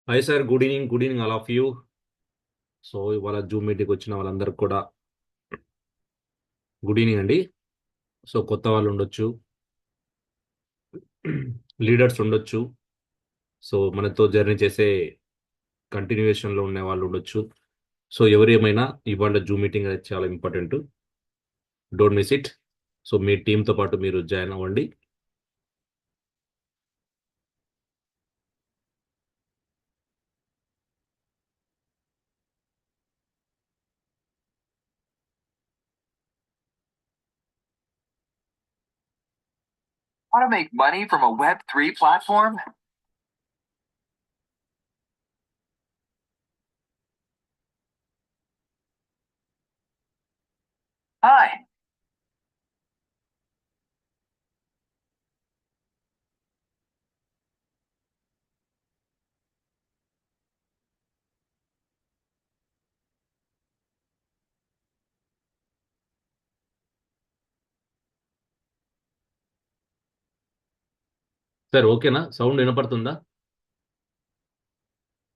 Hi sir, good evening all of you. So ఇవాళ Zoom meeting వచ్చిన వాళ్ళందరికీ కూడా గుడ్ ఈవినింగ్ అండి. సో కొత్త వాళ్ళు ఉండొచ్చు, లీడర్స్ ఉండొచ్చు, సో మనతో జర్నీ చేసే కంటిన్యూయేషన్లో ఉండే వాళ్ళు ఉండొచ్చు. సో ఎవరు ఏమైనా ఇవాళ జూమ్ మీటింగ్ అనేది చాలా important. Don't miss it. So మీ టీంతో పాటు మీరు జాయిన్ అవ్వండి. Want to make money from a Web3 platform? Hi. Sir ఓకేనా? సౌండ్ వినపడుతుందా?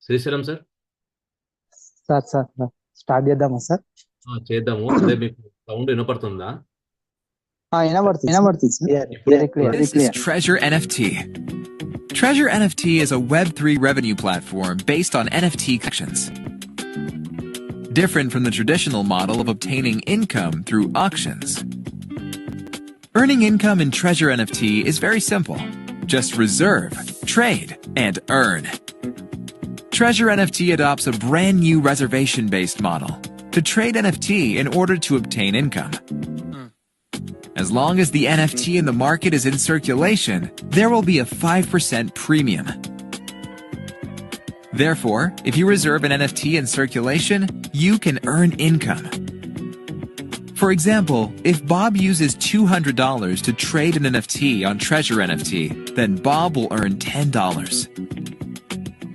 Srisailam sir. Sir sir start చేద్దామా సార్? చేద్దాము. అదే మీకు సౌండ్ వినపడుతుందా? వినబడుతుంది sir. Very clear. This is Treasure NFT. Treasure NFT is a Web3 revenue platform based on NFT collections. Different from the traditional model of obtaining income through auctions. Earning income in Treasure NFT is very simple. Just reserve, trade, and earn. Treasure NFT adopts a brand new reservation-based model to trade NFT in order to obtain income. As long as the NFT in the market is in circulation, there will be a 5% premium. Therefore, if you reserve an NFT in circulation, you can earn income. For example, if Bob uses $200 to trade an NFT on Treasure NFT, then Bob will earn $10.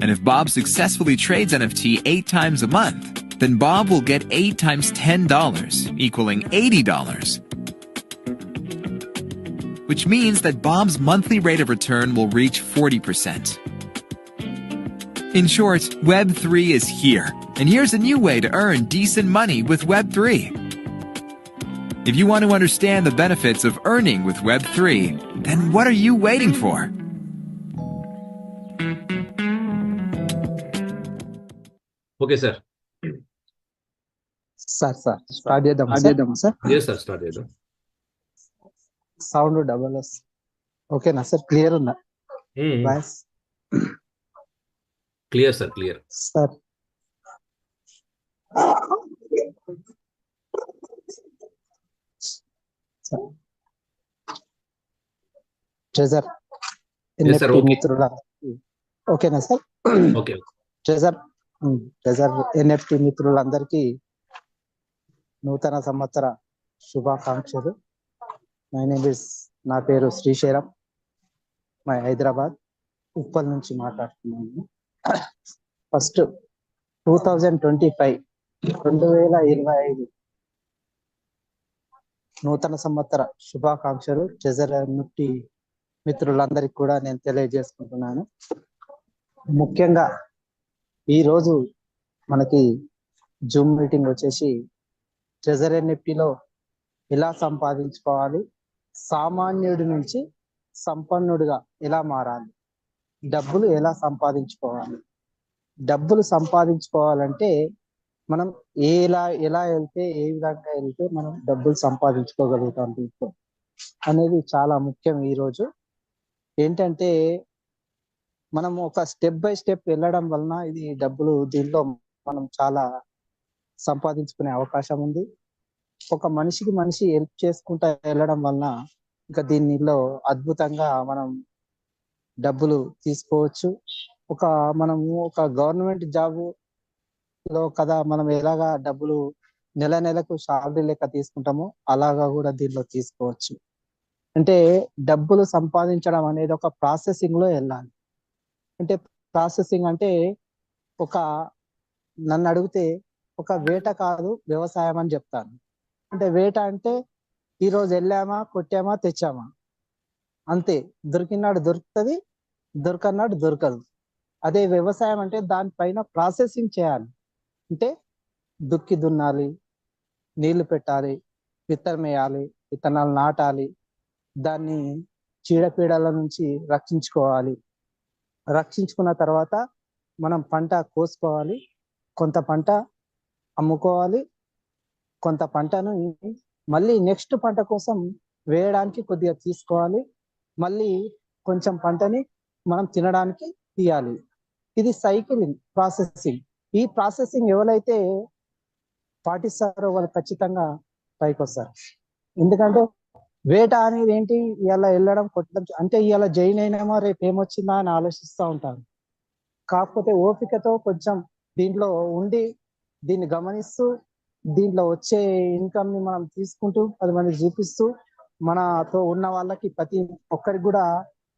And if Bob successfully trades NFT 8 times a month, then Bob will get 8 times $10, equaling $80. Which means that Bob's monthly rate of return will reach 40%. In short, Web3 is here, and here's a new way to earn decent money with Web3. If you want to understand the benefits of earning with Web3, then what are you waiting for? Okay sir. Sir start చేద్దామా sir? Sir start చేద్దాం. Sound double S ఓకేనా sir? Clear ఉందా voice? Clear sir, clear sir treasure Yes, sir, okay. మిత్రుల ఓకేనా sir? Okay. Treasure NFT మిత్రులందరికీ నూతన సంవత్సర శుభాకాంక్షలు. నా పేరు శ్రీశైలం, మై హైదరాబాద్ ఉప్పల్ నుంచి మాట్లాడుతున్నాను. ఫస్ట్ 2025 నూతన సంవత్సర శుభాకాంక్షలు ట్రెజర్ ఎన్ఎఫ్టి మిత్రులందరికీ కూడా నేను తెలియజేసుకుంటున్నాను. ముఖ్యంగా ఈరోజు మనకి జూమ్ మీటింగ్ వచ్చేసి ట్రెజర్ ఎన్ఎఫ్టిలో ఎలా సంపాదించుకోవాలి, సామాన్యుడి నుంచి సంపన్నుడిగా ఎలా మారాలి, డబ్బులు ఎలా సంపాదించుకోవాలి. డబ్బులు సంపాదించుకోవాలంటే మనం ఎలా వెళ్తే, ఏ విధంగా వెళ్తే మనం డబ్బులు సంపాదించుకోగలుగుతాం దీంట్లో అనేది చాలా ముఖ్యం. ఈరోజు ఏంటంటే మనం ఒక స్టెప్ బై స్టెప్ వెళ్ళడం వలన ఇది డబ్బులు దీనిలో మనం చాలా సంపాదించుకునే అవకాశం ఉంది. ఒక మనిషికి మనిషి హెల్ప్ చేసుకుంటా వెళ్ళడం వలన ఇంకా దీనిలో అద్భుతంగా మనం డబ్బులు తీసుకోవచ్చు. మనము ఒక గవర్నమెంట్ జాబ్ లో కదా మనం ఎలాగా డబ్బులు నెలకు శాలరీ లెక్క తీసుకుంటామో అలాగా కూడా దీనిలో తీసుకోవచ్చు. అంటే డబ్బులు సంపాదించడం అనేది ఒక ప్రాసెసింగ్ లో వెళ్ళాలి. అంటే ప్రాసెసింగ్ అంటే నన్ను అడిగితే ఒక వేట కాదు వ్యవసాయం అని చెప్తాను. అంటే వేట అంటే ఈరోజు వెళ్ళామా, కొట్టామా, తెచ్చామా అంతే. దొరికినాడు దొరుకుతుంది, దొరకన్నాడు దొరకదు. అదే వ్యవసాయం అంటే దానిపైన ప్రాసెసింగ్ చేయాలి. అంటే దుక్కి దున్నాలి, నీళ్లు పెట్టాలి, విత్తనం వేయాలి, విత్తనాలు నాటాలి, దాన్ని చీడపీడల నుంచి రక్షించుకోవాలి. రక్షించుకున్న తర్వాత మనం పంట కోసుకోవాలి, కొంత పంట అమ్ముకోవాలి, కొంత పంటను మళ్ళీ నెక్స్ట్ పంట కోసం వేయడానికి కొద్దిగా తీసుకోవాలి, మళ్ళీ కొంచెం పంటని మనం తినడానికి తీయాలి. ఇది సైకిలింగ్ ప్రాసెసింగ్. ఈ ప్రాసెసింగ్ ఎవరైతే పాటిస్తారో వాళ్ళు ఖచ్చితంగా పైకి వస్తారు. ఎందుకంటే వేట అనేది ఏంటి, ఇవాళ వెళ్ళడం కొట్టడం, అంటే ఇవాళ జైన్ అయినామా రేపు ఏమొచ్చిందా అని ఆలోచిస్తూ ఉంటారు. కాకపోతే ఓపికతో కొంచెం దీంట్లో ఉండి దీన్ని గమనిస్తూ దీంట్లో వచ్చే ఇన్కమ్ ని మనం తీసుకుంటూ 10 మంది చూపిస్తూ మనతో ఉన్న వాళ్ళకి ప్రతి ఒక్కరికి కూడా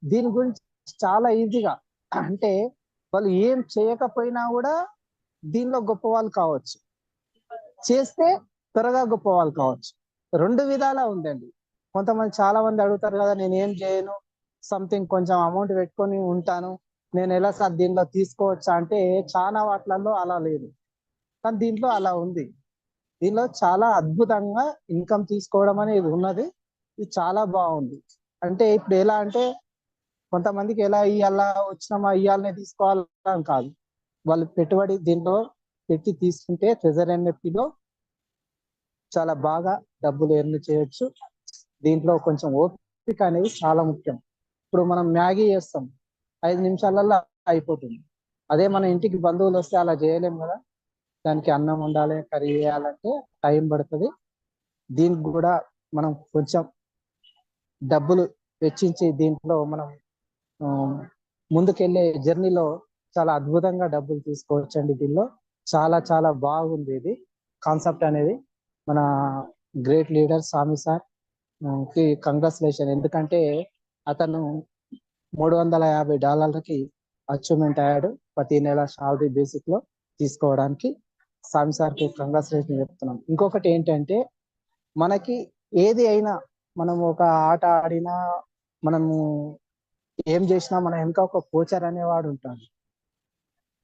దీని గురించి చాలా ఈజీగా, అంటే వాళ్ళు ఏం చేయకపోయినా కూడా దీనిలో గొప్ప వాళ్ళు కావచ్చు, చేస్తే త్వరగా గొప్ప వాళ్ళు కావచ్చు. 2 విధాలా ఉందండి. కొంతమంది చాలా మంది అడుగుతారు కదా, నేను ఏం చేయను, సంథింగ్ కొంచెం అమౌంట్ పెట్టుకొని ఉంటాను, నేను ఎలా సార్ దీనిలో తీసుకోవచ్చా అంటే చాలా వాటిలలో అలా లేదు. కానీ దీంట్లో అలా ఉంది. దీనిలో చాలా అద్భుతంగా ఇన్కమ్ తీసుకోవడం అనేది ఉన్నది. ఇది చాలా బాగుంది. అంటే ఇప్పుడు ఎలా అంటే కొంతమందికి ఎలా ఇవాళ వచ్చినామా ఇవాళనే తీసుకోవాలని కాదు, వాళ్ళు పెట్టుబడి దీంట్లో పెట్టి తీసుకుంటే ట్రెజర్ ఎన్ఎఫ్టీలో చాలా బాగా డబ్బులు ఎర్న్ చేయొచ్చు. దీంట్లో కొంచెం ఓపిక అనేది చాలా ముఖ్యం. ఇప్పుడు మనం మ్యాగీ చేస్తాం, 5 నిమిషాలలో అయిపోతుంది. అదే మన ఇంటికి బంధువులు వస్తే అలా చేయలేం కదా, దానికి అన్నం వండాలి, కర్రీ చేయాలంటే టైం పడుతుంది. దీనికి కూడా మనం కొంచెం డబ్బులు వెచ్చించి దీంట్లో మనం ఆ, ముందుకెళ్ళే జర్నీలో చాలా అద్భుతంగా డబ్బులు తీసుకోవచ్చండి. దీనిలో చాలా చాలా బాగుంది ఇది కాన్సెప్ట్ అనేది. మన గ్రేట్ లీడర్ స్వామి సార్ కి కంగ్రాచులేషన్. ఎందుకంటే అతను $350కి అచీవ్మెంట్ అయ్యాడు ప్రతి నెల శాలరీ బేసిక్ లో తీసుకోవడానికి. స్వామి సార్ కి కంగ్రాచులేషన్ చెప్తున్నాం. ఇంకొకటి ఏంటంటే మనకి ఏది అయినా, మనం ఒక ఆట ఆడినా, మనము ఏం చేసినా మన వెనక ఒక కోచర్ అనేవాడు ఉంటాడు.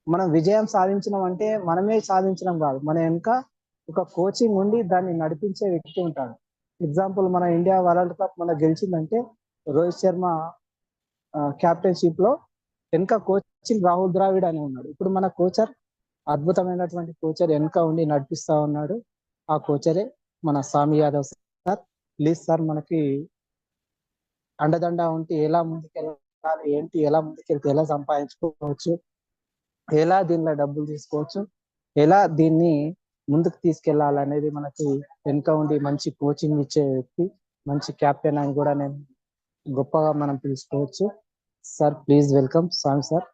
మనం విజయం సాధించడం అంటే మనమే సాధించడం కాదు, మన వెనక ఒక కోచింగ్ ఉండి దాన్ని నడిపించే వ్యక్తి ఉంటాడు. ఎగ్జాంపుల్ మన ఇండియా వరల్డ్ కప్ మన గెలిచిందంటే రోహిత్ శర్మ క్యాప్టెన్షిప్ లో వెనక కోచింగ్ రాహుల్ ద్రావిడ్ అని ఉన్నాడు. ఇప్పుడు మన కోచర్, అద్భుతమైనటువంటి కోచర్ వెనక ఉండి నడిపిస్తా ఉన్నాడు. ఆ కోచరే మన సామి యాదవ్ సార్. ప్లీజ్ సార్ మనకి అండదండ ఉంటే ఎలా ముందుకెళ్ళాలి ఏంటి, ఎలా ముందుకెళ్తే ఎలా సంపాదించుకోవచ్చు, ఎలా దీనిలో డబ్బులు తీసుకోవచ్చు, ఎలా దీన్ని ముందుకు తీసుకెళ్లాలనేది మనకి వెనుక ఉండి మంచి కోచింగ్ ఇచ్చే వ్యక్తి, మంచి కెప్టెన్ అని కూడా నేను గొప్పగా మనం పిలుచుకోవచ్చు. Sir please welcome Swami sir,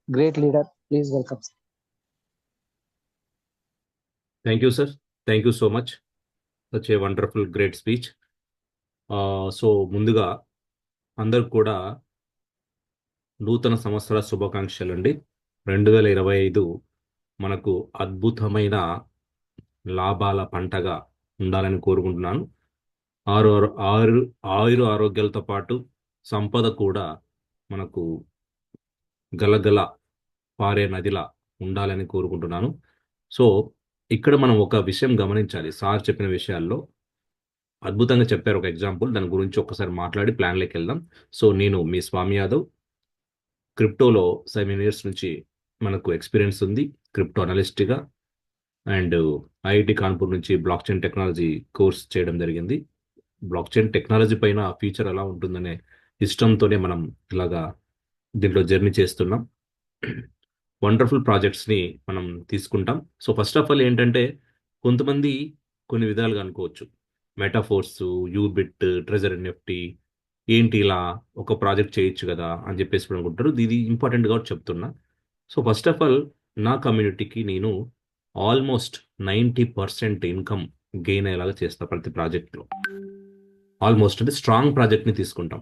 great leader, please welcome sir. Thank you sir. Thank you so much. Such a wonderful great speech. So ముందుగా అందరికి కూడా నూతన సంవత్సర శుభాకాంక్షలు అండి. 2025 మనకు అద్భుతమైన లాభాల పంటగా ఉండాలని కోరుకుంటున్నాను. ఆరు ఆరోగ్యాలతో పాటు సంపద కూడా మనకు గలగల పారే నదిలా ఉండాలని కోరుకుంటున్నాను. సో ఇక్కడ మనం ఒక విషయం గమనించాలి. సార్ చెప్పిన విషయాల్లో అద్భుతంగా చెప్పారు. ఒక ఎగ్జాంపుల్ దాని గురించి ఒక్కసారి మాట్లాడి ప్లాన్లోకి వెళ్దాం. సో నేను మీ స్వామి యాదవ్, క్రిప్టోలో 7 ఇయర్స్ నుంచి మనకు ఎక్స్పీరియన్స్ ఉంది క్రిప్టో అనలిస్ట్గా. అండ్ ఐఐటి కాన్పూర్ నుంచి బ్లాక్ చైన్ టెక్నాలజీ కోర్స్ చేయడం జరిగింది. బ్లాక్ చైన్ టెక్నాలజీ పైన ఫ్యూచర్ ఎలా ఉంటుందనే ఇష్టంతోనే మనం ఇలాగా దీంట్లో జర్నీ చేస్తున్నాం. వండర్ఫుల్ ప్రాజెక్ట్స్ని మనం తీసుకుంటాం. సో ఫస్ట్ ఆఫ్ ఆల్ ఏంటంటే కొంతమంది కొన్ని విధాలుగా అనుకోవచ్చు, మెటాఫోర్స్, యూబిట్, ట్రెజర్ ఎన్ఎఫ్టీ ఏంటి ఇలా ఒక ప్రాజెక్ట్ చేయొచ్చు కదా అని చెప్పేసి కూడా అనుకుంటారు. ఇది ఇంపార్టెంట్ కాబట్టి చెప్తున్నా. సో ఫస్ట్ ఆఫ్ ఆల్ నా కమ్యూనిటీకి నేను ఆల్మోస్ట్ 90% ఇన్కమ్ గెయిన్ అయ్యేలాగా చేస్తా ప్రతి ప్రాజెక్ట్లో. ఆల్మోస్ట్ అంటే స్ట్రాంగ్ ప్రాజెక్ట్ని తీసుకుంటాం.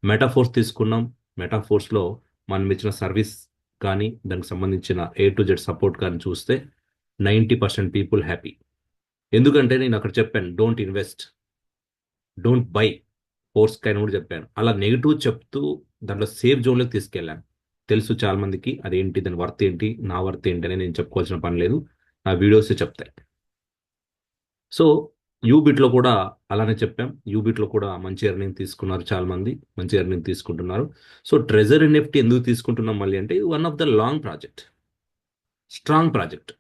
మెటాఫోర్స్ తీసుకున్నాం. మెటాఫోర్స్లో మనం ఇచ్చిన సర్వీస్ కానీ దానికి సంబంధించిన A to Z సపోర్ట్ కానీ చూస్తే 90% పీపుల్ హ్యాపీ. ఎందుకంటే నేను అక్కడ చెప్పాను, don't invest, don't by force కైనా కూడా చెప్పాను. అలా నెగిటివ్ చెప్తూ దాంట్లో సేఫ్ జోన్లోకి తీసుకెళ్ళాను. తెలుసు చాలా మందికి అదేంటి, దాని వర్త్ ఏంటి, నా వర్త్ ఏంటి అని నేను చెప్పుకోవాల్సిన పని లేదు, నా వీడియోస్ చెప్తాయి. సో యూబిట్లో కూడా అలానే చెప్పాం. యూబిట్లో కూడా మంచి ఎర్నింగ్ తీసుకున్నారు, చాలా మంది మంచి ఎర్నింగ్ తీసుకుంటున్నారు. సో ట్రెజర్ ఎన్ఎఫ్టీ ఎందుకు తీసుకుంటున్నాం మళ్ళీ అంటే, one of the long project, strong project.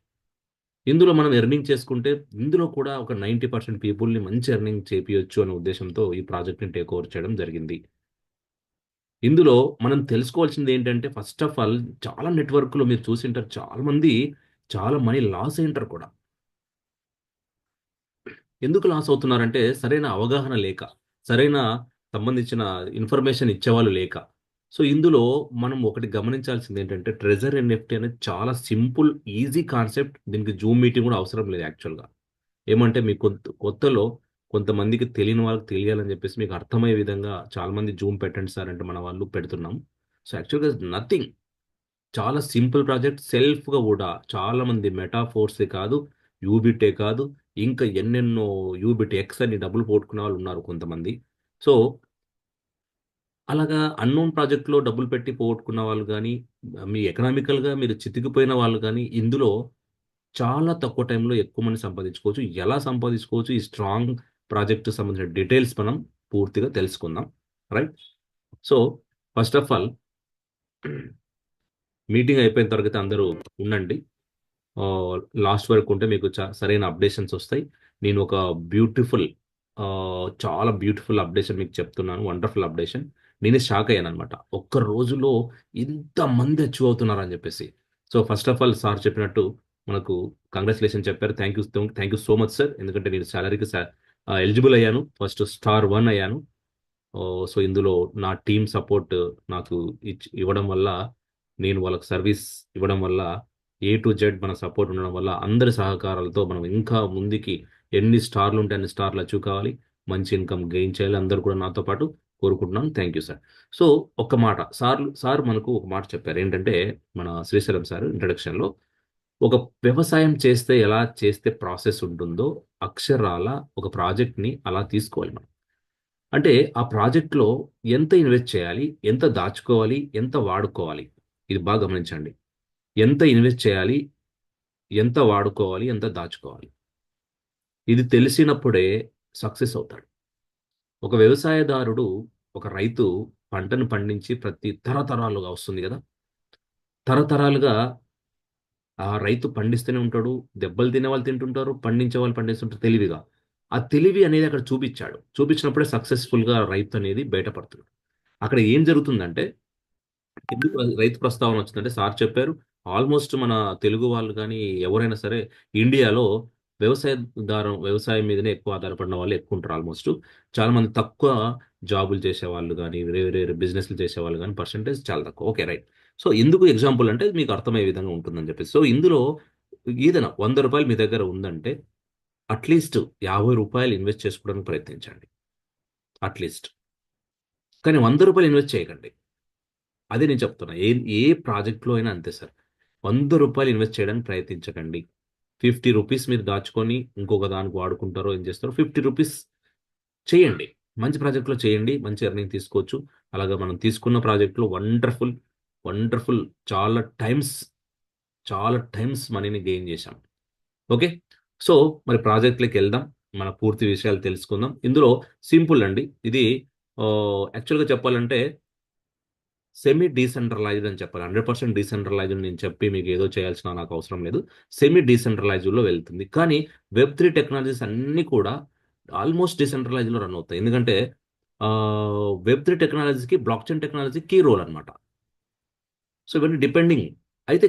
ఇందులో మనం ఎర్నింగ్ చేసుకుంటే ఇందులో కూడా ఒక 90% పీపుల్ని మంచి ఎర్నింగ్ చేపియొచ్చు అనే ఉద్దేశంతో ఈ ప్రాజెక్ట్ని టేక్ ఓవర్ చేయడం జరిగింది. ఇందులో మనం తెలుసుకోవాల్సింది ఏంటంటే, ఫస్ట్ ఆఫ్ ఆల్ చాలా నెట్వర్క్లో మీరు చూసింటారు, చాలా మంది చాలా మనీ లాస్ అయింటారు కూడా. ఎందుకు లాస్ అవుతున్నారంటే, సరైన అవగాహన లేక, సరైన సంబంధించిన ఇన్ఫర్మేషన్ ఇచ్చేవాళ్ళు లేక. సో ఇందులో మనం ఒకటి గమనించాల్సింది ఏంటంటే, ట్రెజర్ ఎన్ఎఫ్టీ అనేది చాలా సింపుల్, ఈజీ కాన్సెప్ట్. దీనికి జూమ్ మీటింగ్ కూడా అవసరం లేదు యాక్చువల్గా. ఏమంటే మీ కొత్తలో కొంతమందికి తెలియని వాళ్ళకి తెలియాలని చెప్పేసి మీకు అర్థమయ్యే విధంగా చాలా మంది జూమ్ పెట్టండి సార్ అంటే మన వాళ్ళు పెడుతున్నాం. సో యాక్చువల్గా నథింగ్, చాలా సింపుల్ ప్రాజెక్ట్. సెల్ఫ్గా కూడా చాలా మంది మెటాఫోర్సే కాదు, యూబిటే కాదు, ఇంకా ఎన్నెన్నో యూబిట్ ఎక్స్ అని డబ్బులు పోగొట్టుకునే వాళ్ళు ఉన్నారు కొంతమంది. సో అలాగా అన్నోన్ ప్రాజెక్ట్లో డబ్బులు పెట్టి పోగొట్టుకున్న వాళ్ళు కానీ, మీ ఎకనామికల్గా మీరు చితికిపోయిన వాళ్ళు కానీ, ఇందులో చాలా తక్కువ టైంలో ఎక్కువ మంది సంపాదించుకోవచ్చు. ఎలా సంపాదించుకోవచ్చు, ఈ స్ట్రాంగ్ ప్రాజెక్ట్ సంబంధించిన డీటెయిల్స్ మనం పూర్తిగా తెలుసుకుందాం. Right. So first of all meeting అయిపోయిన తర్వాత అందరూ ఉండండి. లాస్ట్ వరకు ఉంటే మీకు సరైన అప్డేషన్స్ వస్తాయి. నేను ఒక బ్యూటిఫుల్, చాలా బ్యూటిఫుల్ అప్డేషన్ మీకు చెప్తున్నాను, వండర్ఫుల్ అప్డేషన్. నేనే షాక్ అయ్యాను అనమాట, ఒక్క రోజులో ఇంతమంది అచీవ్ అవుతున్నారని చెప్పేసి. So first of all sir చెప్పినట్టు మనకు కంగ్రాచులేషన్ చెప్పారు. Thank you so much sir. ఎందుకంటే నేను శాలరీకి ఎలిజిబుల్ అయ్యాను, ఫస్ట్ స్టార్ 1 అయ్యాను. సో ఇందులో నా టీమ్ సపోర్ట్ నాకు ఇవ్వడం వల్ల, నేను వాళ్ళకి సర్వీస్ ఇవ్వడం వల్ల, A to Z మన సపోర్ట్ ఉండడం వల్ల, అందరి సహకారాలతో మనం ఇంకా ముందుకి ఎన్ని స్టార్లు ఉంటే అన్ని స్టార్లు అచీవ్ కావాలి, మంచి ఇన్కమ్ గెయిన్ చేయాలి, అందరూ కూడా నాతో పాటు కోరుకుంటున్నాను. Thank you sir. సో ఒక్క మాట, సార్ మనకు ఒక మాట చెప్పారు ఏంటంటే, మన శ్రీశైలం సార్ ఇంట్రడక్షన్లో, ఒక వ్యవసాయం చేస్తే ఎలా చేస్తే ప్రాసెస్ ఉంటుందో అక్షరాల ఒక ప్రాజెక్ట్ని అలా తీసుకోవాలి మనం. అంటే ఆ ప్రాజెక్ట్లో ఎంత ఇన్వెస్ట్ చేయాలి, ఎంత దాచుకోవాలి, ఎంత వాడుకోవాలి, ఇది బాగా గమనించండి. ఎంత ఇన్వెస్ట్ చేయాలి, ఎంత వాడుకోవాలి, ఎంత దాచుకోవాలి, ఇది తెలిసినప్పుడే సక్సెస్ అవుతాడు. ఒక వ్యవసాయదారుడు, ఒక రైతు పంటను పండించి ప్రతి తరతరాలుగా వస్తుంది కదా, తరతరాలుగా ఆ రైతు పండిస్తూనే ఉంటాడు. దెబ్బలు తినే వాళ్ళు తింటుంటారు, పండించే వాళ్ళు పండిస్తుంటారు తెలివిగా. ఆ తెలివి అనేది అక్కడ చూపించాడు. చూపించినప్పుడే సక్సెస్ఫుల్గా రైతు అనేది బయటపడుతుంది. అక్కడ ఏం జరుగుతుందంటే, ఎందుకు రైతు ప్రస్తావన వచ్చిందంటే, సార్ చెప్పారు, ఆల్మోస్ట్ మన తెలుగు వాళ్ళు కానీ ఎవరైనా సరే ఇండియాలో వ్యవసాయం మీదనే ఎక్కువ ఆధారపడిన వాళ్ళు ఎక్కువ ఉంటారు. ఆల్మోస్ట్ చాలా మంది తక్కువ జాబులు చేసేవాళ్ళు కానీ, వేరే వేరే బిజినెస్లు చేసేవాళ్ళు కానీ పర్సంటేజ్ చాలా తక్కువ. Okay right. సో ఎందుకు ఎగ్జాంపుల్ అంటే మీకు అర్థమయ్యే విధంగా ఉంటుందని చెప్పేసి. సో ఇందులో ఏదైనా ₹100 మీ దగ్గర ఉందంటే అట్లీస్ట్ ₹50 ఇన్వెస్ట్ చేసుకోవడానికి ప్రయత్నించండి, అట్లీస్ట్. కానీ ₹100 ఇన్వెస్ట్ చేయకండి. అదే నేను చెప్తున్నా. ఏ ఏ ప్రాజెక్ట్‌లో అయినా అంతే సార్. ₹100 ఇన్వెస్ట్ చేయడానికి ప్రయత్నించకండి. ₹50 మీరు దాచుకొని ఇంకొక దానికి వాడుకుంటారో, ఏం చేస్తారో, ₹50 చేయండి. మంచి ప్రాజెక్ట్‌లో చేయండి. మంచి ఎర్నింగ్ తీసుకోవచ్చు. అలాగా మనం తీసుకున్న ప్రాజెక్ట్‌లో వండర్‌ఫుల్, వండర్‌ఫుల్ చాలా టైమ్స్ మనీని గెయిన్ చేశాం. ఓకే. సో మరి ప్రాజెక్ట్‌లోకి వెళ్దాం. మన పూర్తి విషయాలు తెలుసుకుందాం. ఇందులో సింపుల్ అండి. ఇది యాక్చువల్‌గా చెప్పాలంటే సెమీ డీసెంట్రలైజ్డ్ అని చెప్పాలి. 100% డీసెంట్రలైజ్డ్ నేను చెప్పి మీకు ఏదో చేయాల్సిన నాకు అవసరం లేదు. సెమీ డీసెంట్రలైజ్డ్‌లో వెళ్తుంది. కానీ వెబ్3 టెక్నాలజీస్ అన్నీ కూడా ఆల్మోస్ట్ డీసెంట్రలైజ్డ్‌లో రన్ అవుతాయి. ఎందుకంటే వెబ్3 టెక్నాలజీకి blockchain technology key role అనమాట. సో ఇవన్నీ డిపెండింగ్. అయితే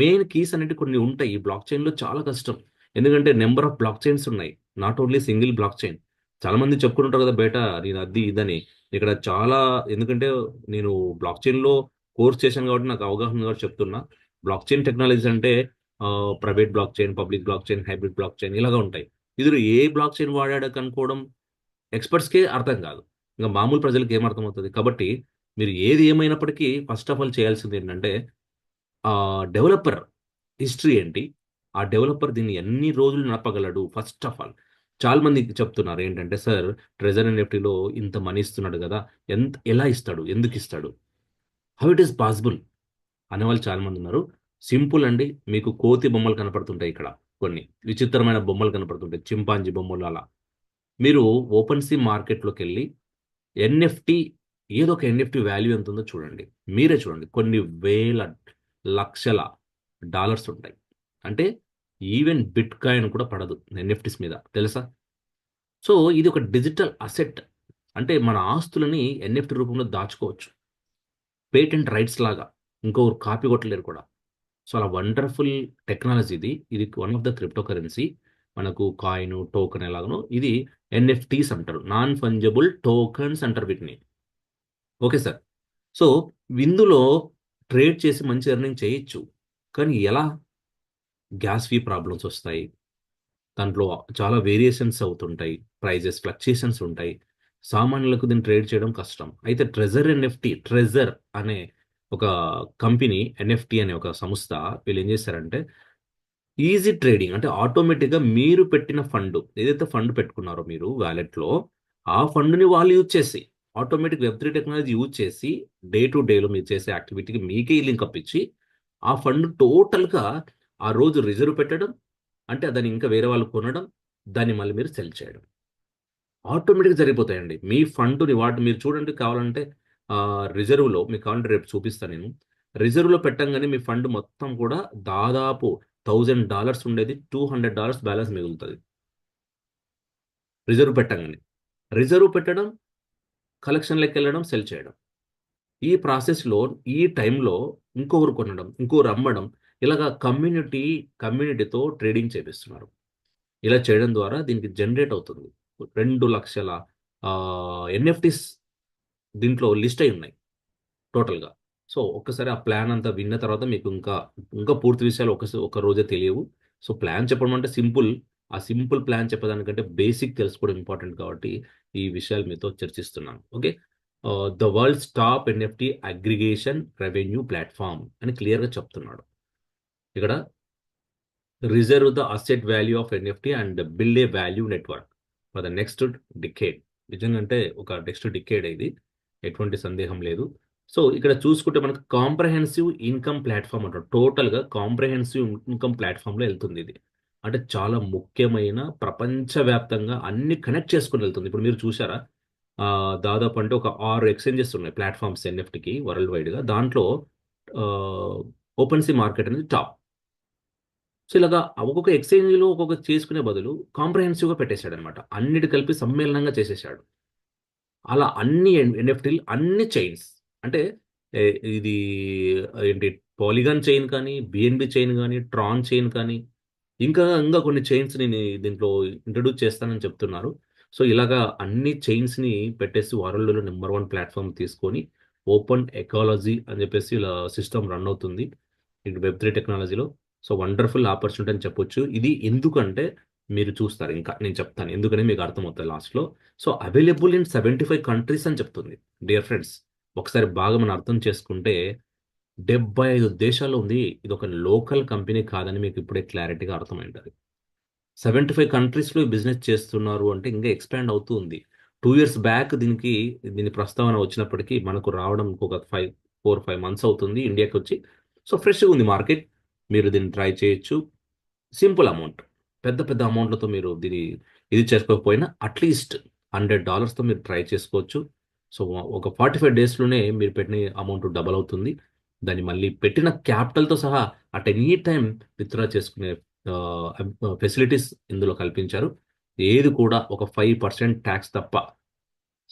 మెయిన్ కీస్ అనేటివి కొన్ని ఉంటాయి. ఈ బ్లాక్ చైన్‌లో చాలా కష్టం. ఎందుకంటే నంబర్ ఆఫ్ బ్లాక్ చైన్స్ ఉన్నాయి. Not only single blockchain. చాలా మంది చెప్పుకుంటుంటారు కదా బయట, నేను అది ఇదని. ఇక్కడ చాలా, ఎందుకంటే నేను బ్లాక్ చైన్‌లో కోర్స్ చేశాను కాబట్టి నాకు అవగాహన ఉంది కాబట్టి చెప్తున్నా. బ్లాక్ చైన్ టెక్నాలజీస్ అంటే private block chain, public block chain, hybrid block chain ఇలాగా ఉంటాయి. ఇందులో ఏ బ్లాక్ చైన్ వాడాడో కనుక్కోవడం ఎక్స్‌పర్ట్స్‌కే అర్థం కాదు. ఇంక మామూలు ప్రజలకి ఏం అర్థమవుతది? కాబట్టి మీరు ఏది ఏమైనప్పటికీ ఫస్ట్ ఆఫ్ ఆల్ చేయాల్సింది ఏంటంటే, డెవలపర్ హిస్టరీ ఏంటి? ఆ డెవలపర్ దీన్ని ఎన్ని రోజులు నడపగలడు? ఫస్ట్ ఆఫ్ ఆల్ చాలా మంది చెప్తున్నారు ఏంటంటే, సార్ ట్రెజర్ ఎన్ఎఫ్టీలో ఇంత మనీ ఇస్తున్నాడు కదా! ఎలా ఇస్తాడు? ఎందుకు ఇస్తాడు? హౌ ఇట్ ఈస్ పాసిబుల్ అనేవాళ్ళు చాలా మంది ఉన్నారు. సింపుల్ అండి. మీకు కోతి బొమ్మలు కనపడుతుంటాయి ఇక్కడ, కొన్ని విచిత్రమైన బొమ్మలు కనపడుతుంటాయి, చింపాంజీ బొమ్మలు అలా. మీరు ఓపెన్ సీ మార్కెట్లోకి వెళ్ళి ఎన్ఎఫ్టి, ఏదో ఒక ఎన్ఎఫ్టి వాల్యూ ఎంత ఉందో చూడండి. మీరే చూడండి, కొన్ని వేల లక్షల డాలర్స్ ఉంటాయి. అంటే ఈవెన్ బిట్ కాయిన్ కూడా పడదు ఎన్ఎఫ్టీస్ మీద, తెలుసా? సో ఇది ఒక డిజిటల్ అసెట్. అంటే మన ఆస్తులని ఎన్ఎఫ్టి రూపంలో దాచుకోవచ్చు, పేటెంట్ రైట్స్ లాగా. ఇంకొకరు కాపీ కొట్టలేరు కూడా. సో అలా వండర్ఫుల్ టెక్నాలజీ ఇది. ఇది one of the crypto currency. మనకు కాయిన్, టోకెన్ ఎలాగనో ఇది ఎన్ఎఫ్టీస్ అంటారు, నాన్ ఫంజబుల్ టోకన్స్ అంటారు వీటిని. Okay sir. సో ఇందులో ట్రేడ్ చేసి మంచి ఎర్నింగ్ చేయొచ్చు. కానీ ఎలా? గ్యాస్ ఫీ ప్రాబ్లమ్స్ వస్తాయి, దాంట్లో చాలా వేరియేషన్స్ అవుతుంటాయి, ప్రైజెస్ ఫ్లక్చుయేషన్స్ ఉంటాయి, సామాన్యులకు దీన్ని ట్రేడ్ చేయడం కష్టం. అయితే ట్రెజర్ ఎన్ఎఫ్టి, ట్రెజర్ అనే ఒక కంపెనీ, ఎన్ఎఫ్టి అనే ఒక సంస్థ, వీళ్ళు ఏం చేశారంటే ఈజీ ట్రేడింగ్, అంటే ఆటోమేటిక్గా మీరు పెట్టిన ఫండ్, ఏదైతే ఫండ్ పెట్టుకున్నారో మీరు వ్యాలెట్లో, ఆ ఫండ్ని వాళ్ళు యూజ్ చేసి, ఆటోమేటిక్ వెబ్3 టెక్నాలజీ యూజ్ చేసి, డే టు డేలో మీరు చేసే యాక్టివిటీకి మీకే లింక్ అప్పించి ఆ ఫండ్ టోటల్గా ఆ రోజు రిజర్వ్ పెట్టడం, అంటే దాన్ని ఇంకా వేరే వాళ్ళు కొనడం, దాన్ని మళ్ళీ మీరు సెల్ చేయడం ఆటోమేటిక్గా జరిగిపోతాయండి. మీ ఫండ్ని వాటి మీరు చూడండి, కావాలంటే రిజర్వ్లో మీకు కావాలంటే రేపు చూపిస్తాను నేను. రిజర్వ్లో పెట్టంగానే మీ ఫండ్ మొత్తం కూడా దాదాపు $1000 ఉండేది $200 బ్యాలెన్స్ మిగులుతుంది. రిజర్వ్ పెట్టంగానే, రిజర్వ్ పెట్టడం, కలెక్షన్లోకి వెళ్ళడం, సెల్ చేయడం, ఈ ప్రాసెస్లో, ఈ టైంలో ఇంకొకరు కొనడం, ఇంకొకరు అమ్మడం, ఇలాగా కమ్యూనిటీతో ట్రేడింగ్ చేపిస్తున్నారు. ఇలా చేయడం ద్వారా దీనికి జనరేట్ అవుతుంది 2 లక్షల ఎన్ఎఫ్టీస్ దీంట్లో లిస్ట్ అయి ఉన్నాయి టోటల్గా. సో ఒక్కసారి ఆ ప్లాన్ అంతా విన్న తర్వాత మీకు ఇంకా ఇంకా పూర్తి విషయాలు ఒక రోజే తెలియవు. సో ప్లాన్ చెప్పడం అంటే సింపుల్, ఆ సింపుల్ ప్లాన్ చెప్పడానికంటే బేసిక్ తెలుసుకోవడం ఇంపార్టెంట్ కాబట్టి ఈ విషయాలు మీతో చర్చిస్తున్నాను. Okay. The world's top NFT aggregation revenue platform అని క్లియర్గా చెప్తున్నాడు ఇక్కడ. Reserve the asset value of NFT and build a value network for the next decade. నిజంగా అంటే ఒక నెక్స్ట్ డికేడ్ ఇది, ఎటువంటి సందేహం లేదు. సో ఇక్కడ చూసుకుంటే మనకు కాంప్రహెన్సివ్ ఇన్కమ్ ప్లాట్ఫామ్ అంటారు. టోటల్గా కాంప్రహెన్సివ్ ఇన్కమ్ ప్లాట్ఫామ్లో వెళ్తుంది ఇది. అంటే చాలా ముఖ్యమైన, ప్రపంచవ్యాప్తంగా అన్ని కనెక్ట్ చేసుకుని వెళ్తుంది. ఇప్పుడు మీరు చూసారా, దాదాపు అంటే ఒక 6 ఎక్స్చేంజెస్ ఉన్నాయి ప్లాట్ఫామ్స్ ఎన్ఎఫ్టీకి వరల్డ్ వైడ్గా. దాంట్లో ఓపెన్ సీ మార్కెట్ అనేది టాప్. సో ఇలాగా ఒక్కొక్క ఎక్స్చేంజ్లో ఒక్కొక్క చేసుకునే బదులు కాంప్రహెన్సివ్గా పెట్టేశాడు అనమాట, అన్నిటి కలిపి సమ్మేళనంగా చేసేసాడు. అలా అన్ని ఎన్ఎఫ్టీలు, అన్ని చైన్స్, అంటే ఇది ఏంటి, పాలిగాన్ చైన్ కానీ, బిఎన్బి చైన్ కానీ, ట్రాన్ చైన్ కానీ, ఇంకా ఇంకా కొన్ని చైన్స్ నేను దీంట్లో ఇంట్రడ్యూస్ చేస్తానని చెప్తున్నారు. సో ఇలాగా అన్ని చైన్స్ని పెట్టేసి వరల్డ్లో నెంబర్ 1 ప్లాట్ఫామ్ తీసుకొని ఓపెన్ ఎకాలజీ అని చెప్పేసి ఇలా సిస్టమ్ రన్ అవుతుంది ఇది వెబ్3 టెక్నాలజీలో. సో వండర్ఫుల్ ఆపర్చునిటీ అని చెప్పొచ్చు ఇది. ఎందుకంటే మీరు చూస్తారు, ఇంకా నేను చెప్తాను ఎందుకని మీకు అర్థమవుతుంది లాస్ట్లో. సో అవైలబుల్ ఇన్ 75 కంట్రీస్ అని చెప్తుంది. డియర్ ఫ్రెండ్స్, ఒకసారి బాగా మనం అర్థం చేసుకుంటే 75 దేశాల్లో ఉంది. ఇది ఒక లోకల్ కంపెనీ కాదని మీకు ఇప్పుడే క్లారిటీగా అర్థమైంటుంది. 75 కంట్రీస్లో బిజినెస్ చేస్తున్నారు అంటే ఇంకా ఎక్స్పాండ్ అవుతూ ఉంది. 2 years బ్యాక్ దీని ప్రస్తావన వచ్చినప్పటికీ మనకు రావడం ఒక 4-5 months అవుతుంది ఇండియాకి వచ్చి. సో ఫ్రెష్గా ఉంది మార్కెట్, మీరు దీన్ని ట్రై చేయొచ్చు. సింపుల్ అమౌంట్, పెద్ద పెద్ద అమౌంట్లతో మీరు ఇది చేసుకోకపోయినా అట్లీస్ట్ $100తో మీరు ట్రై చేసుకోవచ్చు. సో ఒక 45 డేస్లోనే మీరు పెట్టిన అమౌంట్ డబల్ అవుతుంది. దాన్ని మళ్ళీ పెట్టిన క్యాపిటల్తో సహా అట్ ఎనీ టైం విత్డ్రా చేసుకునే ఫెసిలిటీస్ ఇందులో కల్పించారు. ఏది కూడా ఒక 5% ట్యాక్స్ తప్ప,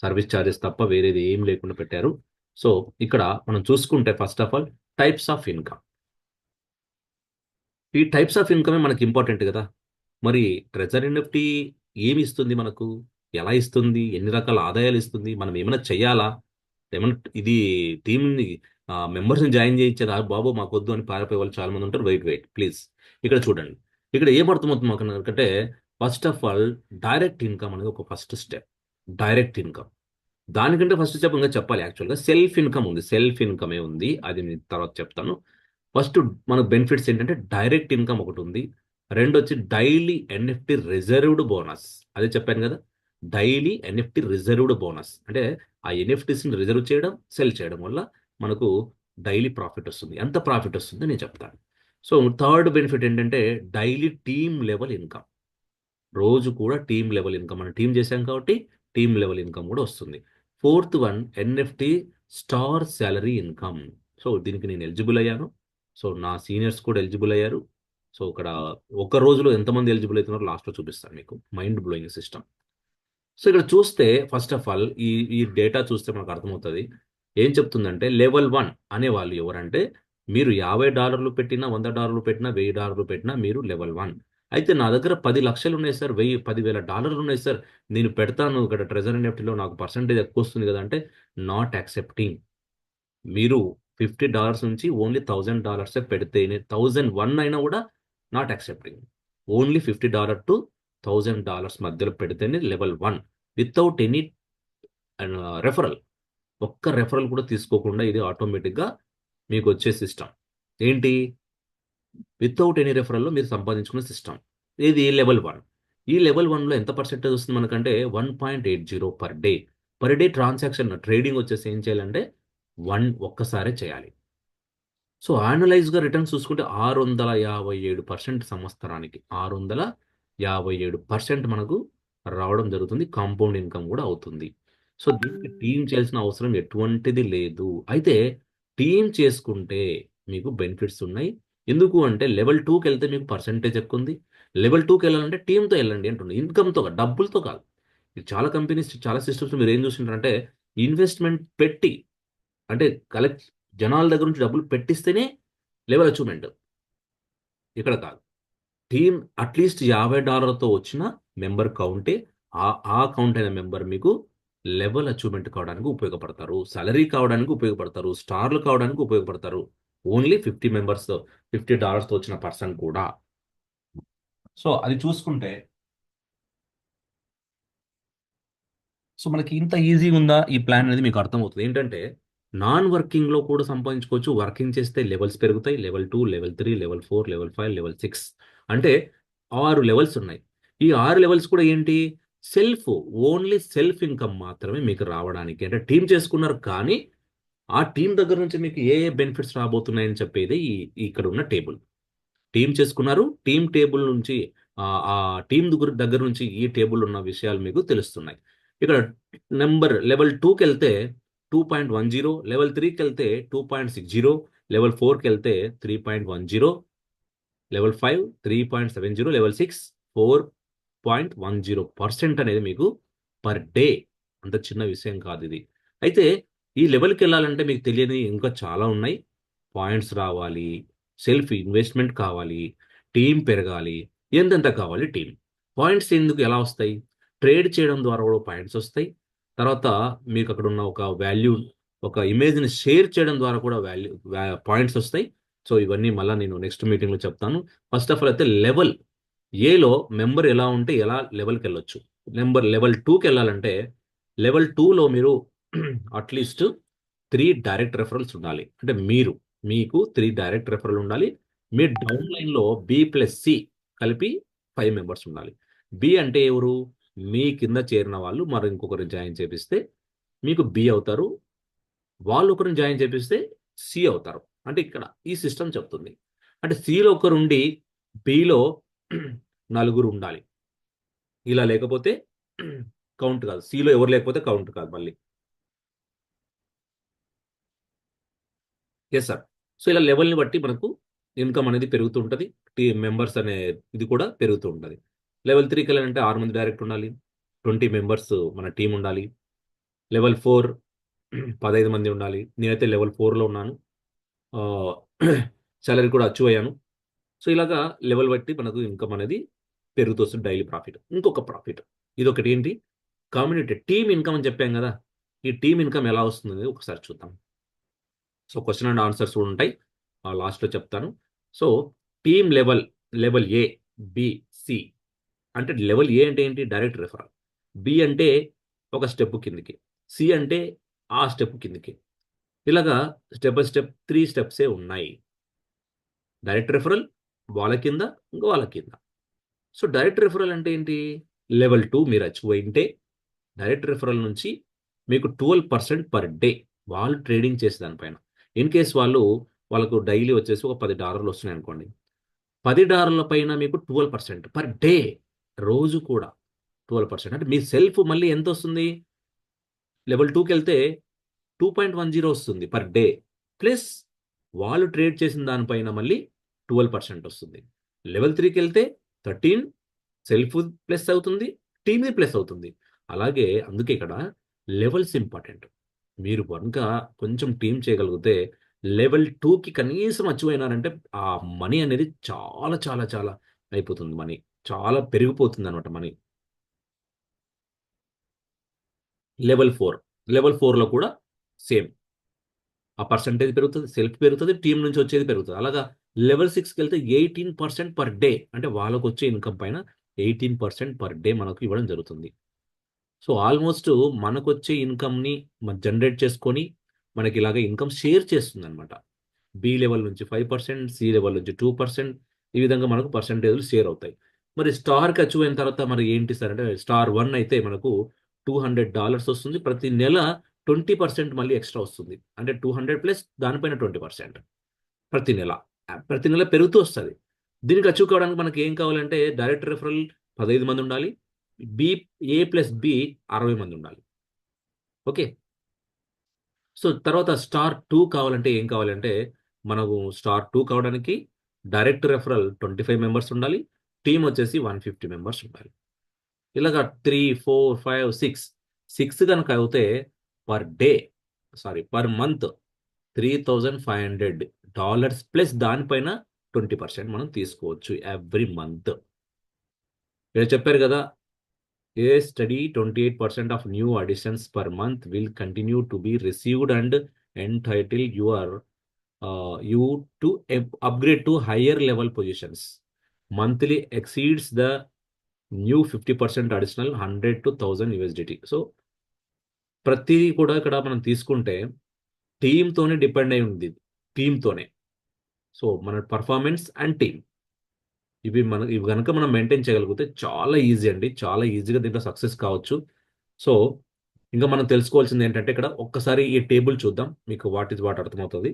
సర్వీస్ ఛార్జెస్ తప్ప వేరేది ఏం లేకుండా పెట్టారు. సో ఇక్కడ మనం చూసుకుంటే first of all types of income. ఈ టైప్స్ ఆఫ్ ఇన్కమే మనకి ఇంపార్టెంట్ కదా. మరి ట్రెజర్ ఎన్ఎఫ్టీ ఏమి ఇస్తుంది మనకు, ఎలా ఇస్తుంది, ఎన్ని రకాల ఆదాయాలు ఇస్తుంది, మనం ఏమైనా చెయ్యాలా, ఏమన్నా ఇది టీంని మెంబర్స్ని జాయిన్ చేయించేదా, బాబు మాకు వద్దు అని పారిపోయే వాళ్ళు చాలా మంది ఉంటారు. వెయిట్ ప్లీజ్, ఇక్కడ చూడండి. ఇక్కడ ఏం అర్థమవుతుంది మాకు అంటే, first of all direct income అనేది ఒక ఫస్ట్ స్టెప్. డైరెక్ట్ ఇన్కమ్, దానికంటే ఫస్ట్ స్టెప్ ఇంకా చెప్పాలి. యాక్చువల్గా సెల్ఫ్ ఇన్కమ్ ఉంది, సెల్ఫ్ ఇన్కమే ఉంది, అది నేను తర్వాత చెప్తాను. ఫస్ట్ మనకు బెనిఫిట్స్ ఏంటంటే డైరెక్ట్ ఇన్కమ్ ఒకటి ఉంది. రెండు వచ్చి డైలీ ఎన్ఎఫ్టీ రిజర్వ్డ్ బోనస్. అదే చెప్పాను కదా, డైలీ ఎన్ఎఫ్టీ రిజర్వ్డ్ బోనస్ అంటే ఆ ఎన్ఎఫ్టీస్ని రిజర్వ్ చేయడం, సెల్ చేయడం వల్ల మనకు డైలీ ప్రాఫిట్ వస్తుంది. ఎంత ప్రాఫిట్ వస్తుందో నేను చెప్తాను. సో థర్డ్ బెనిఫిట్ ఏంటంటే డైలీ టీమ్ లెవెల్ ఇన్కమ్. రోజు కూడా టీమ్ లెవెల్ ఇన్కమ్, మనం టీం చేశాం కాబట్టి టీమ్ లెవెల్ ఇన్కమ్ కూడా వస్తుంది. Fourth one NFT star salary income. So దీనికి నేను ఎలిజిబుల్ అయ్యాను. సో నా సీనియర్స్ కూడా ఎలిజిబుల్ అయ్యారు. సో ఇక్కడ ఒక రోజులో ఎంతమంది ఎలిజిబుల్ అవుతున్నారో లాస్ట్లో చూపిస్తాను మీకు. Mind blowing system. సో ఇక్కడ చూస్తే ఫస్ట్ ఆఫ్ ఆల్ ఈ ఈ డేటా చూస్తే మనకు అర్థమవుతుంది. ఏం చెప్తుందంటే లెవెల్ 1 అనే వాళ్ళు ఎవరంటే మీరు $50 పెట్టినా, $100 పెట్టినా, $1000 పెట్టినా మీరు లెవెల్ 1. అయితే నా దగ్గర 10 లక్షలు ఉన్నాయి సార్, $10,000 ఉన్నాయి సార్, నేను పెడతాను ఇక్కడ ట్రెజరీ నెఫ్టీలో నాకు పర్సంటేజ్ ఎక్కువ వస్తుంది కదా అంటే నాట్ యాక్సెప్టింగ్. మీరు $50 నుంచి ఓన్లీ $1000 పెడితేనే 1001 అయినా కూడా నాట్ యాక్సెప్టింగ్. ఓన్లీ $50 టు $1000 మధ్యలో పెడితేనే లెవెల్ 1 వితౌట్ ఎనీ రెఫరల్. ఒక్క రెఫరల్ కూడా తీసుకోకుండా ఇది ఆటోమేటిక్గా మీకు వచ్చే సిస్టమ్. ఏంటి? వితౌట్ ఎనీ రెఫరల్లో మీరు సంపాదించుకున్న సిస్టమ్. ఇది లెవెల్ 1. ఈ లెవెల్ 1లో ఎంత పర్సెంటేజ్ వస్తుంది మనకంటే 1.80 పర్ డే ట్రాన్సాక్షన్. ట్రేడింగ్ వచ్చేసి ఏం చేయాలంటే ఒక్కసారే చేయాలి. సో యాన్యులైజ్గా రిటర్న్స్ చూసుకుంటే 657% సంవత్సరానికి 657% మనకు రావడం జరుగుతుంది. కాంపౌండ్ ఇన్కమ్ కూడా అవుతుంది. సో దీనికి టీం చేయాల్సిన అవసరం ఎటువంటిది లేదు. అయితే టీం చేసుకుంటే మీకు బెనిఫిట్స్ ఉన్నాయి. ఎందుకు అంటే లెవెల్ 2కి వెళ్తే మీకు పర్సంటేజ్ ఎక్కువ ఉంది. లెవెల్ 2కి వెళ్ళాలంటే టీంతో వెళ్ళండి అంటుంది, ఇన్కమ్తో కాదు, డబ్బులతో కాదు. ఇది చాలా కంపెనీస్, చాలా సిస్టమ్స్ మీరు ఏం చూసింటారంటే ఇన్వెస్ట్మెంట్ పెట్టి, అంటే కలెక్ట్ జనాల దగ్గర నుంచి డబ్బులు పెట్టిస్తేనే లెవెల్ అచీవ్మెంట్. ఇక్కడ కాదు. టీమ్ అట్లీస్ట్ $50తో వచ్చిన మెంబర్ కౌంటే ఆ కౌంట్ అయిన మెంబర్ మీకు లెవెల్ అచీవ్మెంట్ కావడానికి ఉపయోగపడతారు, సాలరీ కావడానికి ఉపయోగపడతారు, స్టార్లు కావడానికి ఉపయోగపడతారు. ఓన్లీ $50తో వచ్చిన పర్సన్ కూడా. సో అది చూసుకుంటే సో మనకి ఇంత ఈజీగా ఉందా ఈ ప్లాన్ అనేది మీకు అర్థమవుతుంది. ఏంటంటే నాన్ వర్కింగ్లో కూడా సంపాదించుకోవచ్చు. వర్కింగ్ చేస్తే లెవెల్స్ పెరుగుతాయి. Level 2, level 3, level 4, level 5, level 6 అంటే 6 లెవెల్స్ ఉన్నాయి. ఈ 6 లెవెల్స్ కూడా ఏంటి? ఓన్లీ సెల్ఫ్ ఇన్కమ్ మాత్రమే మీకు రావడానికి. అంటే టీం చేసుకున్నారు కానీ ఆ టీం దగ్గర నుంచి మీకు ఏ ఏ బెనిఫిట్స్ రాబోతున్నాయని చెప్పేది ఇక్కడ ఉన్న టేబుల్. టీం చేసుకున్నారు, టీం టేబుల్ నుంచి ఆ టీం దగ్గర నుంచి ఈ టేబుల్ ఉన్న విషయాలు మీకు తెలుస్తున్నాయి. ఇక్కడ లెవెల్ 2కి వెళ్తే 2.10, లెవెల్ 3కి వెళ్తే 2.60, లెవెల్ 4కి వెళ్తే 3.10, లెవెల్ 5 3.70, లెవెల్ 6 4.10% అనేది మీకు పర్ డే. అంత చిన్న విషయం కాదు ఇది. అయితే ఈ లెవెల్కి వెళ్ళాలంటే మీకు తెలియని ఇంకా చాలా ఉన్నాయి. పాయింట్స్ రావాలి, సెల్ఫ్ ఇన్వెస్ట్మెంట్ కావాలి, టీం పెరగాలి, ఎంతెంత కావాలి టీం. పాయింట్స్ ఎందుకు ఎలా వస్తాయి? ట్రేడ్ చేయడం ద్వారా కూడా పాయింట్స్ వస్తాయి. తర్వాత మీకు అక్కడ ఉన్న ఒక ఇమేజ్ని షేర్ చేయడం ద్వారా కూడా పాయింట్స్ వస్తాయి. సో ఇవన్నీ మళ్ళీ నేను నెక్స్ట్ మీటింగ్లో చెప్తాను. ఫస్ట్ ఆఫ్ ఆల్ అయితే లెవెల్ ఏలో మెంబర్ ఎలా ఉంటే ఎలా లెవెల్కి వెళ్ళొచ్చు. లెవెల్ 2కి వెళ్ళాలంటే లెవెల్ 2లో మీరు అట్లీస్ట్ 3 డైరెక్ట్ రెఫరల్స్ ఉండాలి. అంటే మీకు 3 డైరెక్ట్ రెఫరల్ ఉండాలి. మీ డౌన్ లైన్లో B+C కలిపి 5 మెంబర్స్ ఉండాలి. బి అంటే ఎవరు? మీ కింద చేరిన వాళ్ళు మరి ఇంకొకరు జాయిన్ చేపిస్తే మీకు బి అవుతారు. వాళ్ళు ఒకరిని జాయిన్ చేపిస్తే సి అవుతారు. అంటే ఇక్కడ ఈ సిస్టమ్ చెప్తుంది. అంటే సిలో ఒకరు ఉండి బిలో 4 ఉండాలి. ఇలా లేకపోతే కౌంట్ కాదు. సిలో ఎవరు లేకపోతే కౌంట్ కాదు మళ్ళీ. Yes sir. సో ఇలా లెవెల్ని బట్టి మనకు ఇన్కమ్ అనేది పెరుగుతూ ఉంటుంది. మెంబర్స్ అనే ఇది కూడా పెరుగుతూ ఉంటుంది. లెవెల్ 3కి వెళ్ళాలంటే 6 మంది డైరెక్ట్ ఉండాలి, 20 మెంబర్స్ మన టీం ఉండాలి. లెవెల్ 4 15 మంది ఉండాలి. నేనైతే లెవెల్ 4లో ఉన్నాను. సాలరీ కూడా అచీవ్ అయ్యాను. సో ఇలాగా లెవెల్ బట్టి మనకు ఇన్కమ్ అనేది పెరుగుతూ వస్తుంది. Daily profit. ఇంకొక ప్రాఫిట్ ఇదొకటి ఏంటి? కమ్యూనిటీ టీమ్ ఇన్కమ్ అని చెప్పాం కదా. ఈ టీమ్ ఇన్కమ్ ఎలా వస్తుంది ఒకసారి చూద్దాం. సో క్వశ్చన్ అండ్ ఆన్సర్స్ కూడా ఉంటాయి, లాస్ట్లో చెప్తాను. సో టీమ్ లెవెల్ ఏ, బి, సి. అంటే లెవెల్ ఏ అంటే ఏంటి? Direct referral. బి అంటే ఒక స్టెప్ కిందికి, సి అంటే ఆ స్టెప్ కిందికి. ఇలాగా స్టెప్ బై స్టెప్ 3 స్టెప్సే ఉన్నాయి. డైరెక్ట్ రెఫరల్, వాళ్ళ కింద, ఇంకా వాళ్ళ కింద. సో డైరెక్ట్ రెఫరల్ అంటే ఏంటి? లెవెల్ 2 మీరు అచీవ్ అయింటే డైరెక్ట్ రెఫరల్ నుంచి మీకు 12% పర్ డే వాళ్ళు ట్రేడింగ్ చేసే దానిపైన ఇన్ కేస్ వాళ్ళకు డైలీ వచ్చేసి ఒక $10 వస్తున్నాయి అనుకోండి. $10 పైన మీకు 12% పర్ డే, రోజు కూడా 12%. అంటే మీ సెల్ఫ్ మళ్ళీ ఎంత వస్తుంది? లెవెల్ 2కి వెళ్తే 2.10 వస్తుంది పర్ డే. ప్లస్ వాళ్ళు ట్రేడ్ చేసిన దానిపైన మళ్ళీ 12% వస్తుంది. లెవెల్ 3కి వెళ్తే 13, సెల్ఫ్ ప్లస్ అవుతుంది, టీమ్ది ప్లస్ అవుతుంది. అలాగే అందుకే ఇక్కడ లెవెల్స్ ఇంపార్టెంట్. మీరు కనుక కొంచెం టీమ్ చేయగలిగితే లెవెల్ 2కి కనీసం అచీవ్ అయినారంటే ఆ మనీ అనేది చాలా చాలా చాలా అయిపోతుంది. మనీ చాలా పెరిగిపోతుంది అనమాట మనీ. లెవెల్ 4లో కూడా సేమ్. ఆ పర్సంటేజ్ పెరుగుతుంది, సెల్ఫ్ పెరుగుతుంది, టీం నుంచి వచ్చేది పెరుగుతుంది. అలాగా లెవెల్ 6కి వెళ్తే 18% పర్ డే, అంటే వాళ్ళకు వచ్చే ఇన్కమ్ పైన 18% పర్ డే మనకు ఇవ్వడం జరుగుతుంది. సో ఆల్మోస్ట్ మనకొచ్చే ఇన్కమ్ని జనరేట్ చేసుకొని మనకి ఇలాగ ఇన్కమ్ షేర్ చేస్తుంది అనమాట. బి లెవెల్ నుంచి 5%, సి లెవెల్ నుంచి 2%, ఈ విధంగా మనకు పర్సంటేజ్లు షేర్ అవుతాయి. మరి స్టార్కి అచీవ్ అయిన తర్వాత మరి ఏంటి సార్ అంటే, స్టార్ 1 అయితే మనకు $200 వస్తుంది. ప్రతి నెల 20% మళ్ళీ ఎక్స్ట్రా వస్తుంది. అంటే 200 ప్లస్ దానిపైన 20% ప్రతి నెల. ప్రతి నెల పెరుగుతూ వస్తుంది. దీనికి అచీవ్ కావడానికి మనకి ఏం కావాలంటే డైరెక్ట్ రెఫరల్ 15 మంది ఉండాలి. బి ఏ ప్లస్ బి 60 మంది ఉండాలి. ఓకే. సో తర్వాత స్టార్ 2 కావాలంటే ఏం కావాలంటే, మనకు స్టార్ 2 కావడానికి డైరెక్ట్ రెఫరల్ 25 మెంబర్స్ ఉండాలి. టీమ్ వచ్చేసి 150 మెంబర్స్ ఉండాలి. ఇలాగా 3, 4, 5, 6 కనుక అవుతే పర్ మంత్ $3,500 ప్లస్ దానిపైన 20% మనం తీసుకోవచ్చు ఎవ్రీ మంత్. మీరు చెప్పారు కదా, a study 28% of new additions per month will continue to be received and entitle you to upgrade to higher level positions. Monthly exceeds the new 50% additional 100 to 1000 USDT. So ప్రతిదీ కూడా ఇక్కడ మనం తీసుకుంటే టీమ్తోనే depend అయి ఉంది. టీమ్తోనే. సో మన performance and team ఇవి కనుక మనం మెయింటైన్ చేయగలిగితే చాలా ఈజీ అండి. చాలా ఈజీగా దీంట్లో సక్సెస్ కావచ్చు. సో ఇంకా మనం తెలుసుకోవాల్సింది ఏంటంటే, ఇక్కడ ఒక్కసారి ఈ టేబుల్ చూద్దాం, మీకు వాట్ ఇస్ వాట్ అర్థమవుతుంది.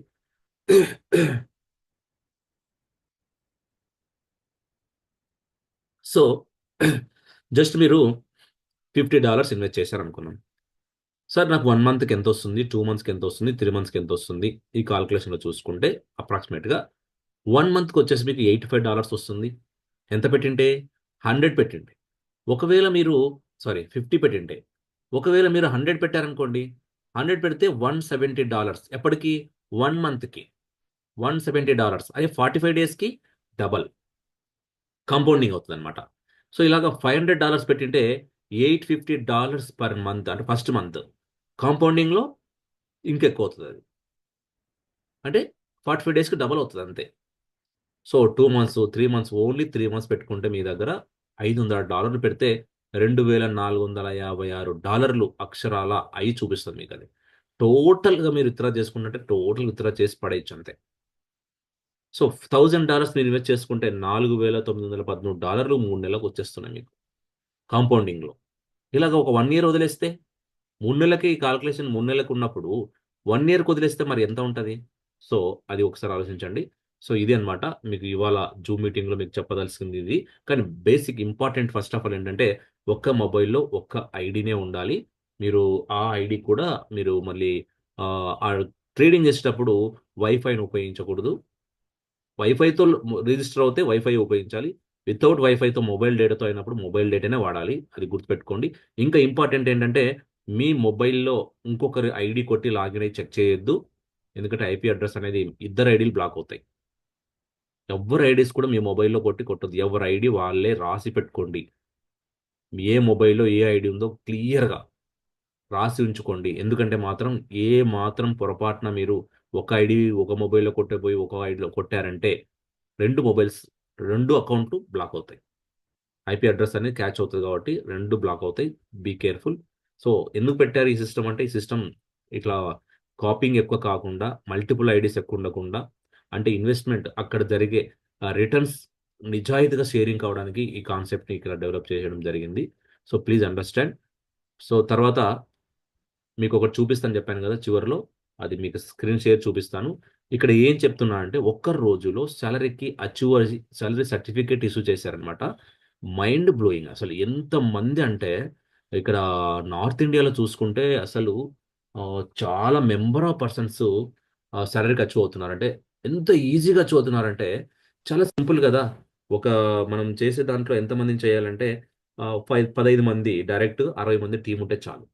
సో జస్ట్ మీరు $50 ఇన్వెస్ట్ చేశారనుకున్నాం. సార్ నాకు 1 మంత్కి ఎంత వస్తుంది, 2 మంత్స్కి ఎంత వస్తుంది, 3 మంత్స్కి ఎంత వస్తుంది, ఈ కాల్కులేషన్లో చూసుకుంటే అప్రాక్సిమేట్గా 1 మంత్కి వచ్చేసి మీకు $85 వస్తుంది. ఎంత పెట్టింటే? 100 పెట్టింటే. ఒకవేళ మీరు 50 పెట్టింటే, ఒకవేళ మీరు 100 పెట్టారనుకోండి, 100 పెడితే $170. ఎప్పటికి? 1 మంత్కి $170. అదే 45 డేస్కి డబల్ కాంపౌండింగ్ అవుతుంది అనమాట. సో ఇలాగ $500 పెట్టింటే $850 పర్ మంత్, అంటే ఫస్ట్ మంత్. కాంపౌండింగ్లో ఇంకెక్కువ అవుతుంది అది, అంటే 45 డేస్కి డబల్ అవుతుంది అంతే. So 2 months, 3 months, only 3 months పెట్టుకుంటే మీ దగ్గర $500 పెడితే $2,456 అక్షరాల అయి చూపిస్తుంది మీకు. అది టోటల్గా మీరు విత్డ్రా చేసుకుంటే టోటల్ విత్డ్రా చేసి పడేయచ్చు అంతే. సో $1,000 మీరు ఇన్వెస్ట్ చేసుకుంటే $4,913 3 నెలలకు వచ్చేస్తున్నాయి మీకు కాంపౌండింగ్లో. ఇలాగ ఒక 1 ఇయర్ వదిలేస్తే, 3 నెలలకి ఈ కాల్కులేషన్ 3 నెలలకు ఉన్నప్పుడు 1 ఇయర్కి వదిలేస్తే మరి ఎంత ఉంటుంది? సో అది ఒకసారి ఆలోచించండి. సో ఇది అనమాట మీకు ఇవాళ జూమ్ మీటింగ్లో మీకు చెప్పదలసింది ఇది. కానీ basic important first of all ఏంటంటే, ఒక్క మొబైల్లో ఒక్క ఐడినే ఉండాలి. మీరు ఆ ఐడి కూడా మీరు మళ్ళీ ఆ ట్రేడింగ్ చేసేటప్పుడు వైఫైని ఉపయోగించకూడదు. వైఫైతో రిజిస్టర్ అవుతే వైఫై ఉపయోగించాలి. వితౌట్ వైఫైతో మొబైల్ డేటాతో అయినప్పుడు మొబైల్ డేటానే వాడాలి. అది గుర్తుపెట్టుకోండి. ఇంకా ఇంపార్టెంట్ ఏంటంటే, మీ మొబైల్లో ఇంకొకరి ఐడి కొట్టి లాగిన్ అయ్యి చెక్ చేయొద్దు. ఎందుకంటే ఐపీ అడ్రస్ అనేది ఇద్దరు ఐడీలు బ్లాక్ అవుతాయి. ఎవరి ఐడీస్ కూడా మీ మొబైల్లో కొట్టొద్దు. ఎవరి ఐడి వాళ్ళే రాసి పెట్టుకోండి. ఏ మొబైల్లో ఏ ఐడి ఉందో క్లియర్గా రాసి ఉంచుకోండి. ఎందుకంటే మాత్రం ఏ మాత్రం పొరపాటున మీరు ఒక ఐడి ఒక మొబైల్లో కొట్టబోయి ఒక ఐడిలో కొట్టారంటే 2 అకౌంట్లు బ్లాక్ అవుతాయి. ఐపీ అడ్రస్ అనేది క్యాచ్ అవుతుంది కాబట్టి 2 బ్లాక్ అవుతాయి. Be careful. సో ఎందుకు పెట్టారు ఈ సిస్టమ్ అంటే, ఈ సిస్టమ్ ఇట్లా కాపింగ్ ఎక్కువ కాకుండా, మల్టిపుల్ ఐడీస్ ఎక్కువ ఉండకుండా, అంటే ఇన్వెస్ట్మెంట్ అక్కడ జరిగే రిటర్న్స్ నిజాయితీగా షేరింగ్ కావడానికి ఈ కాన్సెప్ట్ని ఇక్కడ డెవలప్ చేయడం జరిగింది. So please understand. సో తర్వాత మీకు ఒకటి చూపిస్తాను చెప్పాను కదా చివరిలో, అది మీకు స్క్రీన్ షేర్ చూపిస్తాను. ఇక్కడ ఏం చెప్తున్నా అంటే ఒక్క రోజులో సాలరీకి సాలరీ సర్టిఫికేట్ ఇష్యూ చేశారనమాట. మైండ్ బ్లోయింగ్ అసలు ఎంత మంది అంటే ఇక్కడ నార్త్ ఇండియాలో చూసుకుంటే అసలు చాలా మెంబర్ ఆఫ్ పర్సన్స్ సాలరీకి అచీవ్ అవుతున్నారు. అంటే ఎంత ఈజీగా అచీవ్ అవుతున్నారంటే చాలా సింపుల్ కదా. ఒక మనం చేసే దాంట్లో ఎంతమందిని చేయాలంటే 15 మంది డైరెక్ట్, 60 మంది టీం ఉంటే చాలు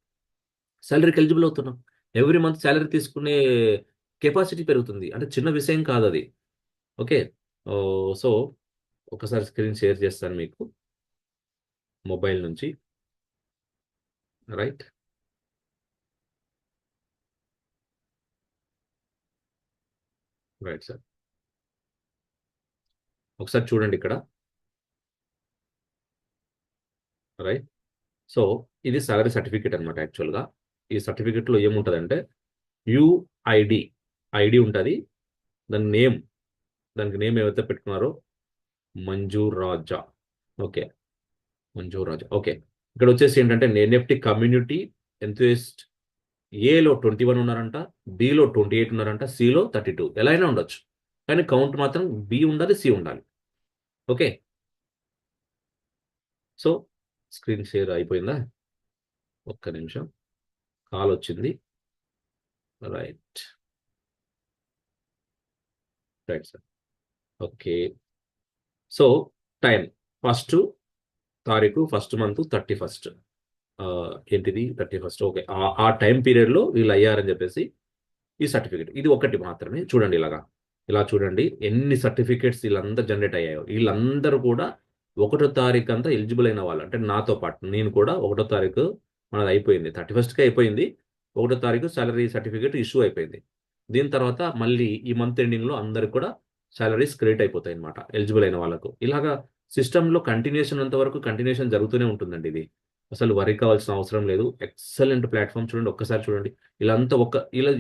సాలరీకి ఎలిజిబుల్ అవుతున్నాం. ఎవ్రీ మంత్ సాలరీ తీసుకునే కెపాసిటీ పెరుగుతుంది. అంటే చిన్న విషయం కాదు అది. ఓకే. సో ఒకసారి స్క్రీన్ షేర్ చేస్తాను మీకు మొబైల్ నుంచి. రైట్. Right sir. ఒకసారి చూడండి ఇక్కడ. రైట్. సో ఇది సాలరీ సర్టిఫికేట్ అనమాట యాక్చువల్గా. ఈ సర్టిఫికేట్లో ఏముంటుందంటే యుఐడి ఐడి ఉంటుంది. దాని నేమ్ దానికి నేమ్ ఏవైతే పెట్టుకున్నారో మంజూ రాజా. ఓకే. మంజూ రాజా. ఓకే. ఇక్కడ వచ్చేసి ఏంటంటే ఎన్ఎఫ్టి కమ్యూనిటీ ఎంతూసిస్ట్ ఏలో 21 ఉన్నారంట, బిలో 28 ఉన్నారంట, సిలో 32. ఎలా అయినా ఉండొచ్చు, కానీ కౌంట్ మాత్రం బి ఉండాలి, సి ఉండాలి. ఓకే. సో స్క్రీన్ షేర్ అయిపోయిందా? ఒక్క నిమిషం, కాల్ వచ్చింది. Right. Right sir. Okay. So time first తారీఖు, ఫస్ట్ మంత్ 31. ఏంటిది 31. ఓకే. ఆ టైం పీరియడ్లో వీళ్ళు అయ్యారని చెప్పేసి ఈ సర్టిఫికేట్ ఇది ఒకటి మాత్రమే. చూడండి ఇలాగా, ఇలా చూడండి ఎన్ని సర్టిఫికేట్స్ వీళ్ళందరూ జనరేట్ అయ్యాయో. వీళ్ళందరూ కూడా 1వ తారీఖు అంతా ఎలిజిబుల్ అయిన వాళ్ళు. అంటే నాతో పాటు నేను కూడా 1వ తారీఖు మనది అయిపోయింది, 31కి అయిపోయింది. 1వ తారీఖు సాలరీ సర్టిఫికేట్ ఇష్యూ అయిపోయింది. దీని తర్వాత మళ్ళీ ఈ మంత్ ఎండింగ్లో అందరికి కూడా సాలరీస్ క్రెడిట్ అయిపోతాయి అనమాట ఎలిజిబుల్ అయిన వాళ్ళకు. ఇలాగా సిస్టంలో కంటిన్యూషన్ అంత వరకు కంటిన్యూషన్ జరుగుతూనే ఉంటుందండి. ఇది అసలు వరి కావాల్సిన అవసరం లేదు. Excellent platform. చూడండి ఒక్కసారి చూడండి. ఇలా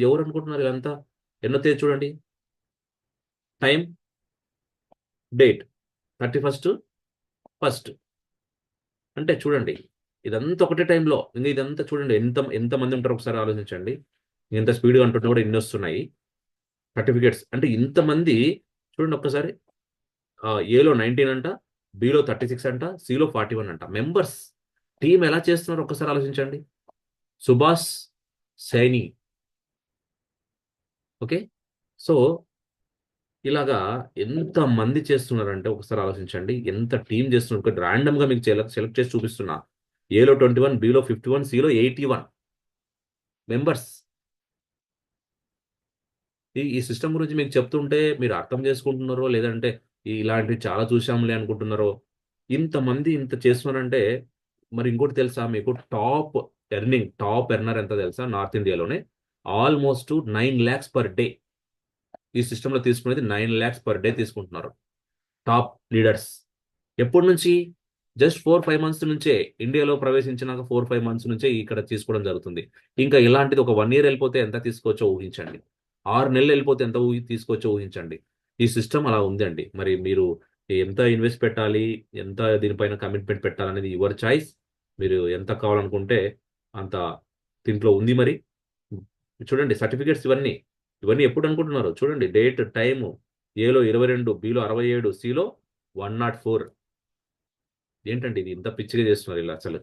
ఎవరు అనుకుంటున్నారు? ఇలాంతా ఎన్నో తేదీ చూడండి. Time, date 31 first. అంటే చూడండి ఇదంతా ఒకటే టైంలో. ఇంకా ఇదంతా చూడండి ఎంత మంది ఉంటారు ఒకసారి ఆలోచించండి. ఇంత స్పీడ్గా అంటుంటే కూడా ఇన్ని వస్తున్నాయి సర్టిఫికేట్స్. అంటే ఇంతమంది చూడండి ఒక్కసారి. ఏలో 19 అంట, బిలో 36 అంట, సిలో 41 అంట. మెంబర్స్ టీం ఎలా చేస్తున్నారు ఒక్కసారి ఆలోచించండి. సుభాష్ సైని. ఓకే. సో ఇలాగా ఎంత మంది చేస్తున్నారంటే ఒకసారి ఆలోచించండి. ఎంత టీం చేస్తున్నారు. ఒకటి ర్యాండమ్ గా మీకు సెలెక్ట్ చేసి చూపిస్తున్నా. ఏలో 21, బిలో 51, సిలో 81 మెంబర్స్. ఈ సిస్టమ్ గురించి మీకు చెప్తుంటే మీరు అర్థం చేసుకుంటున్నారో లేదంటే ఇలాంటివి చాలా చూసాంలే అనుకుంటున్నారో. ఇంతమంది ఇంత చేస్తున్నారంటే మరి ఇంకోటి తెలుసా మీకు? టాప్ ఎర్నర్ ఎంత తెలుసా? నార్త్ ఇండియాలోనే ఆల్మోస్ట్ 9 lakhs పర్ డే. ఈ సిస్టంలో తీసుకునేది 9 lakhs పర్ డే తీసుకుంటున్నారు టాప్ లీడర్స్. ఎప్పటి నుంచి? జస్ట్ 4-5 months నుంచే. ఇండియాలో ప్రవేశించినాక 4-5 months నుంచే ఇక్కడ తీసుకోవడం జరుగుతుంది. ఇంకా ఇలాంటిది ఒక 1 year వెళ్ళిపోతే ఎంత తీసుకోవచ్చో ఊహించండి. 6 నెలలు వెళ్ళిపోతే ఎంత తీసుకోవచ్చో ఊహించండి. ఈ సిస్టమ్ అలా ఉందండి. మరి మీరు ఎంత ఇన్వెస్ట్ పెట్టాలి, ఎంత దీనిపైన కమిట్మెంట్ పెట్టాలనేది యువర్ చాయిస్. మీరు ఎంత కావాలనుకుంటే అంత దీంట్లో ఉంది. మరి చూడండి సర్టిఫికేట్స్ ఇవన్నీ ఎప్పుడు అనుకుంటున్నారు? చూడండి డేట్, టైము. ఏలో 22, బిలో 67, సిలో 104. ఏంటండి ఇది ఇంత పిచ్చిగా చేస్తున్నారు ఇలా అసలు?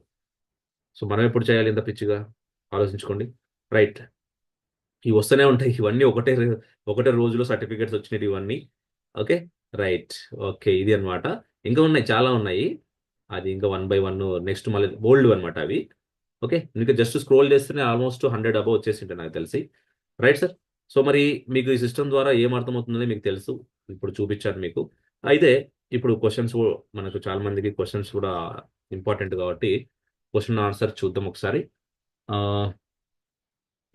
సో మనం ఎప్పుడు చేయాలి ఇంత పిచ్చిగా? ఆలోచించుకోండి. రైట్. ఇవి వస్తూనే ఉంటాయి. ఇవన్నీ ఒకటే రోజులో సర్టిఫికేట్స్ వచ్చినవి ఇవన్నీ. ఓకే. రైట్. ఓకే. ఇది అన్నమాట. ఇంకా ఉన్నాయి, చాలా ఉన్నాయి. అది ఇంకా 1 by 1 నెక్స్ట్ మళ్ళీ ఓల్డ్ అనమాట అవి. ఓకే. ఇంకా జస్ట్ స్క్రోల్ చేస్తేనే ఆల్మోస్ట్ 100 అబౌవ్ వచ్చేసింటాయి నాకు తెలిసి. Right sir. సో మరి మీకు ఈ సిస్టమ్ ద్వారా ఏం అర్థమవుతుందని మీకు తెలుసు. ఇప్పుడు చూపించాను మీకు. అయితే ఇప్పుడు క్వశ్చన్స్, మనకు చాలా మందికి క్వశ్చన్స్ కూడా ఇంపార్టెంట్ కాబట్టి క్వశ్చన్ ఆన్సర్ చూద్దాం ఒకసారి.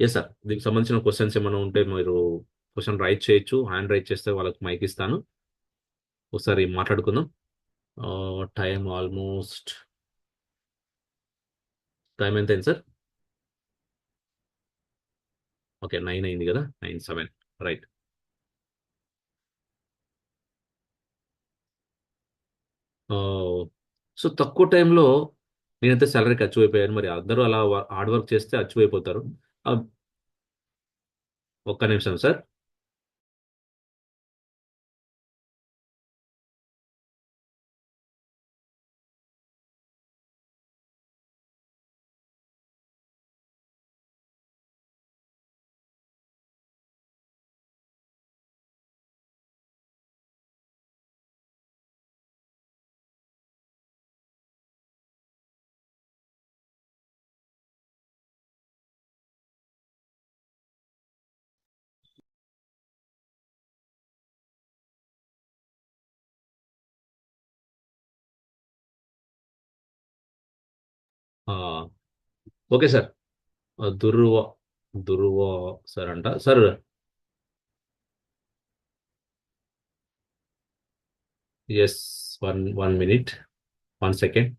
Yes sir. దీనికి సంబంధించిన క్వశ్చన్స్ ఏమైనా ఉంటే మీరు క్వశ్చన్ రైట్ చేయొచ్చు. హ్యాండ్ రైట్ చేస్తే వాళ్ళకి మైక్ ఇస్తాను. ఒకసారి మాట్లాడుకుందాం. టైం ఆల్మోస్ట్ టైం ఎంత అయింది సార్? ఓకే 9 అయింది కదా, 9:07. రైట్. సో తక్కువ టైంలో నేనైతే సాలరీకి అచీవ్ అయిపోయాను. మరి అందరూ అలా హార్డ్ వర్క్ చేస్తే అచీవ్ అయిపోతారు. ఒక్క నిమిషం సార్. ఆ, ఓకే సార్. దుర్వ దుర్వ సార్ అంట sir. Yes, one one minute, 1 second.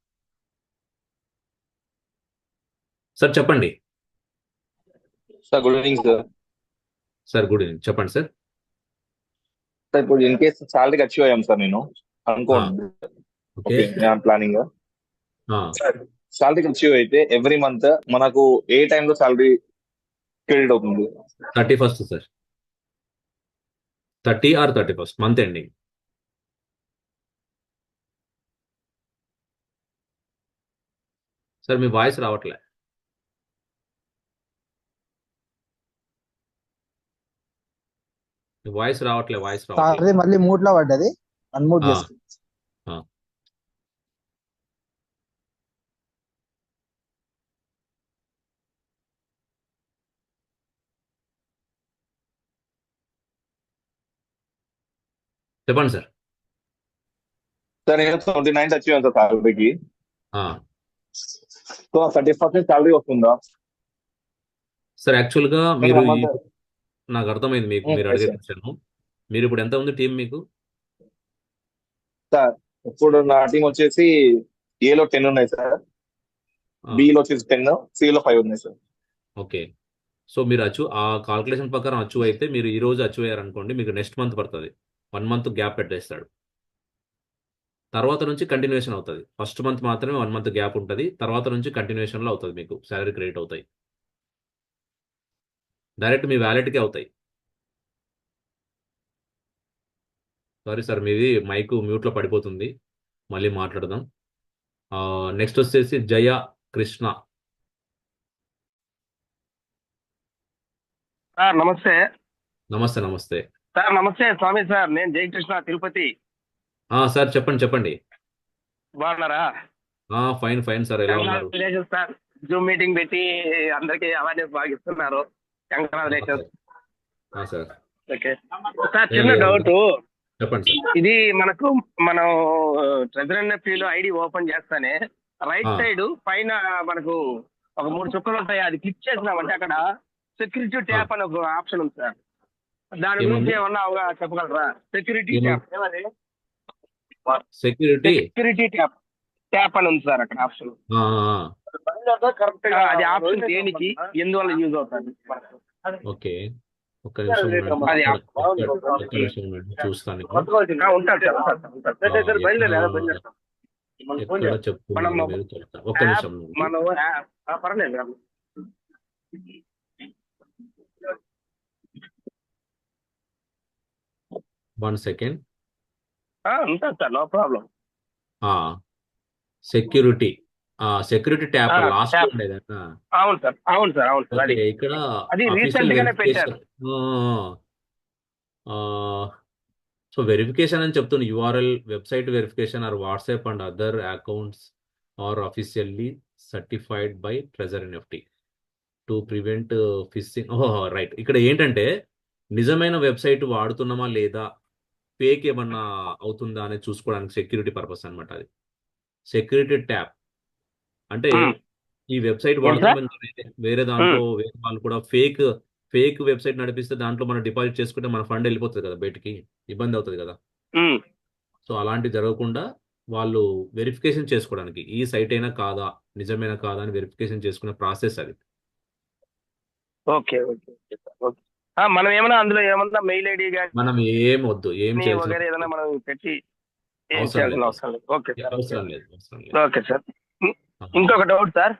Sir చెప్పండి. Sir good evening sir. Sir good evening, చెప్పండి సార్. సార్ ఇప్పుడు ఇన్ కేసు సాలరీకి అచీవ్ అయ్యాం సార్, నేను అనుకోండి. ఓకే. ఓకే, నేను ప్లానింగ్ ఆ, సాలరీకి అచీవ్ అయితే ఎవ్రీ మంత్ మనకు ఏ టైంలో సాలరీ క్రెడిట్ అవుతుంది? 31st sir. 30 or 31st month ending. Sir మీ వాయిస్ రావట్లే. మీ వాయిస్ రావట్లే. సారీ మళ్ళీ మూడ్ లో పడ్డది, అన్మూట్ ఆ, చేసుకుంది. ఆ. చెప్పండి సార్. సార్ నేను 29th అచీవ్ అయ్యాను సార్ సాలరీకి. ఆ, సో 31st సాలరీ వస్తుందా? సార్ యాక్చువల్గా నేను మీరు వన్ మంత్. నాకు అర్థమైంది మీరు yes అడిగే sir. క్వశ్చన్. మీరు ఇప్పుడు ఎంత ఉంది టీం మీకు? సార్ ఇప్పుడు నా టీం వచ్చేసి ఏలో 10 ఉన్నాయి సార్, ఆ, బిలో వచ్చేసి 10, సిలో 5 ఉన్నాయి సార్. ఓకే. సో మీరు ఆ కాల్కులేషన్ ప్రకారం అచీవ్ అయితే, మీరు ఈ రోజు అచీవ్ అయ్యారనుకోండి, మీకు నెక్స్ట్ మంత్ పడుతుంది. 1 మంత్ గ్యాప్ పెట్టేస్తాడు. తర్వాత నుంచి కంటిన్యూషన్ అవుతుంది. ఫస్ట్ మంత్ మాత్రమే 1 మంత్ గ్యాప్ ఉంటుంది. తర్వాత నుంచి కంటిన్యూషన్లో అవుతుంది, మీకు శాలరీ క్రెడిట్ అవుతాయి. డైరెక్ట్ మీ వ్యాలెట్కే అవుతాయి. సారీ సార్, మీది మైక్ మ్యూట్లో పడిపోతుంది. మళ్ళీ మాట్లాడదాం. నెక్స్ట్ వచ్చేసి జయ కృష్ణ. సార్ నమస్తే. నమస్తే నమస్తే. సార్ నమస్తే స్వామి. సార్ నేను జయకృష్ణ, తిరుపతి. సార్ చెప్పండి చెప్పండి. బాగున్నారా? ఫైన్ ఫైన్ సార్, ఎలా ఉన్నారు? కంగ్రాచులేషన్స్ సార్, జూమ్ మీటింగ్ పెట్టి అందరికి అవేర్నెస్ బాగా ఇస్తున్నారు. కంగ్రాచులేషన్స్. సార్ ఓకే సార్, చిన్న డౌట్. చెప్పండి సార్. ఇది మనం ట్రెజరీ ఎన్ఎఫ్టీలో ఐడి ఓపెన్ చేస్తానే రైట్ సైడ్ పైన మనకు ఒక 3 చుక్కలు ఉంటాయి. అది క్లిక్ చేసినామంటే అక్కడ సెక్యూరిటీ ట్యాప్ అని ఒక ఆప్షన్ ఉంది సార్. దాని గురించి ఏమన్నా చెప్పగలరా? Security tap. సెక్యూరిటీ ట్యాప్ అని ఉంది సార్ అక్కడ ఆప్షన్. అది ఆప్షన్ దేనికి, ఎందువల్ల యూజ్ అవుతుంది? ఓకే, ఒక్క నిమిషం అది చూస్తాను. ఉంటారు ఒక్క నిమిషం. మనం పర్లేదు. 1 సెకండ్. ఉంటుంది sir, no problem. Security tap last tap. ఉండేది. అవును సార్, అవును సార్, అవును సార్. ఇక్కడ అది రీసెంట్ గానే పెట్టారు. సో వెరిఫికేషన్ అని చెప్తున్న URL, website verification or WhatsApp and other accounts are officially certified by Treasure NFT to prevent phishing. Right. ఇక్కడ ఏంటంటే నిజమైన వెబ్సైట్ వాడుతున్నామా లేదా, ఫేక్ ఏమన్నా అవుతుందా అనేది చూసుకోవడానికి సెక్యూరిటీ పర్పస్ అనమాట. అది సెక్యూరిటీ ట్యాప్ అంటే ఈ వెబ్సైట్ వాడుతున్నాం, వేరే దాంట్లో వేరే వాళ్ళు కూడా ఫేక్ వెబ్సైట్ నడిపిస్తే దాంట్లో మనం డిపాజిట్ చేసుకుంటే మన ఫండ్ వెళ్ళిపోతుంది కదా, బయటికి ఇబ్బంది అవుతుంది కదా. సో అలాంటివి జరగకుండా వాళ్ళు వెరిఫికేషన్ చేసుకోవడానికి ఈ సైట్ అయినా కాదా, నిజమైనా కాదా అని వెరిఫికేషన్ చేసుకునే ప్రాసెస్ అది. Okay okay okay. మనం ఏమన్నా అందులో ఏమన్నా మెయిల్ ఐడి మనం ఏం వద్దు, ఏం చేయాల్సిన ఏదైనా మనం పెట్టి అవసరం లేదు. అవసరం లేదు. ఓకే సార్, అవసరం లేదు. Okay sir. ఇంకొక డౌట్ సార్,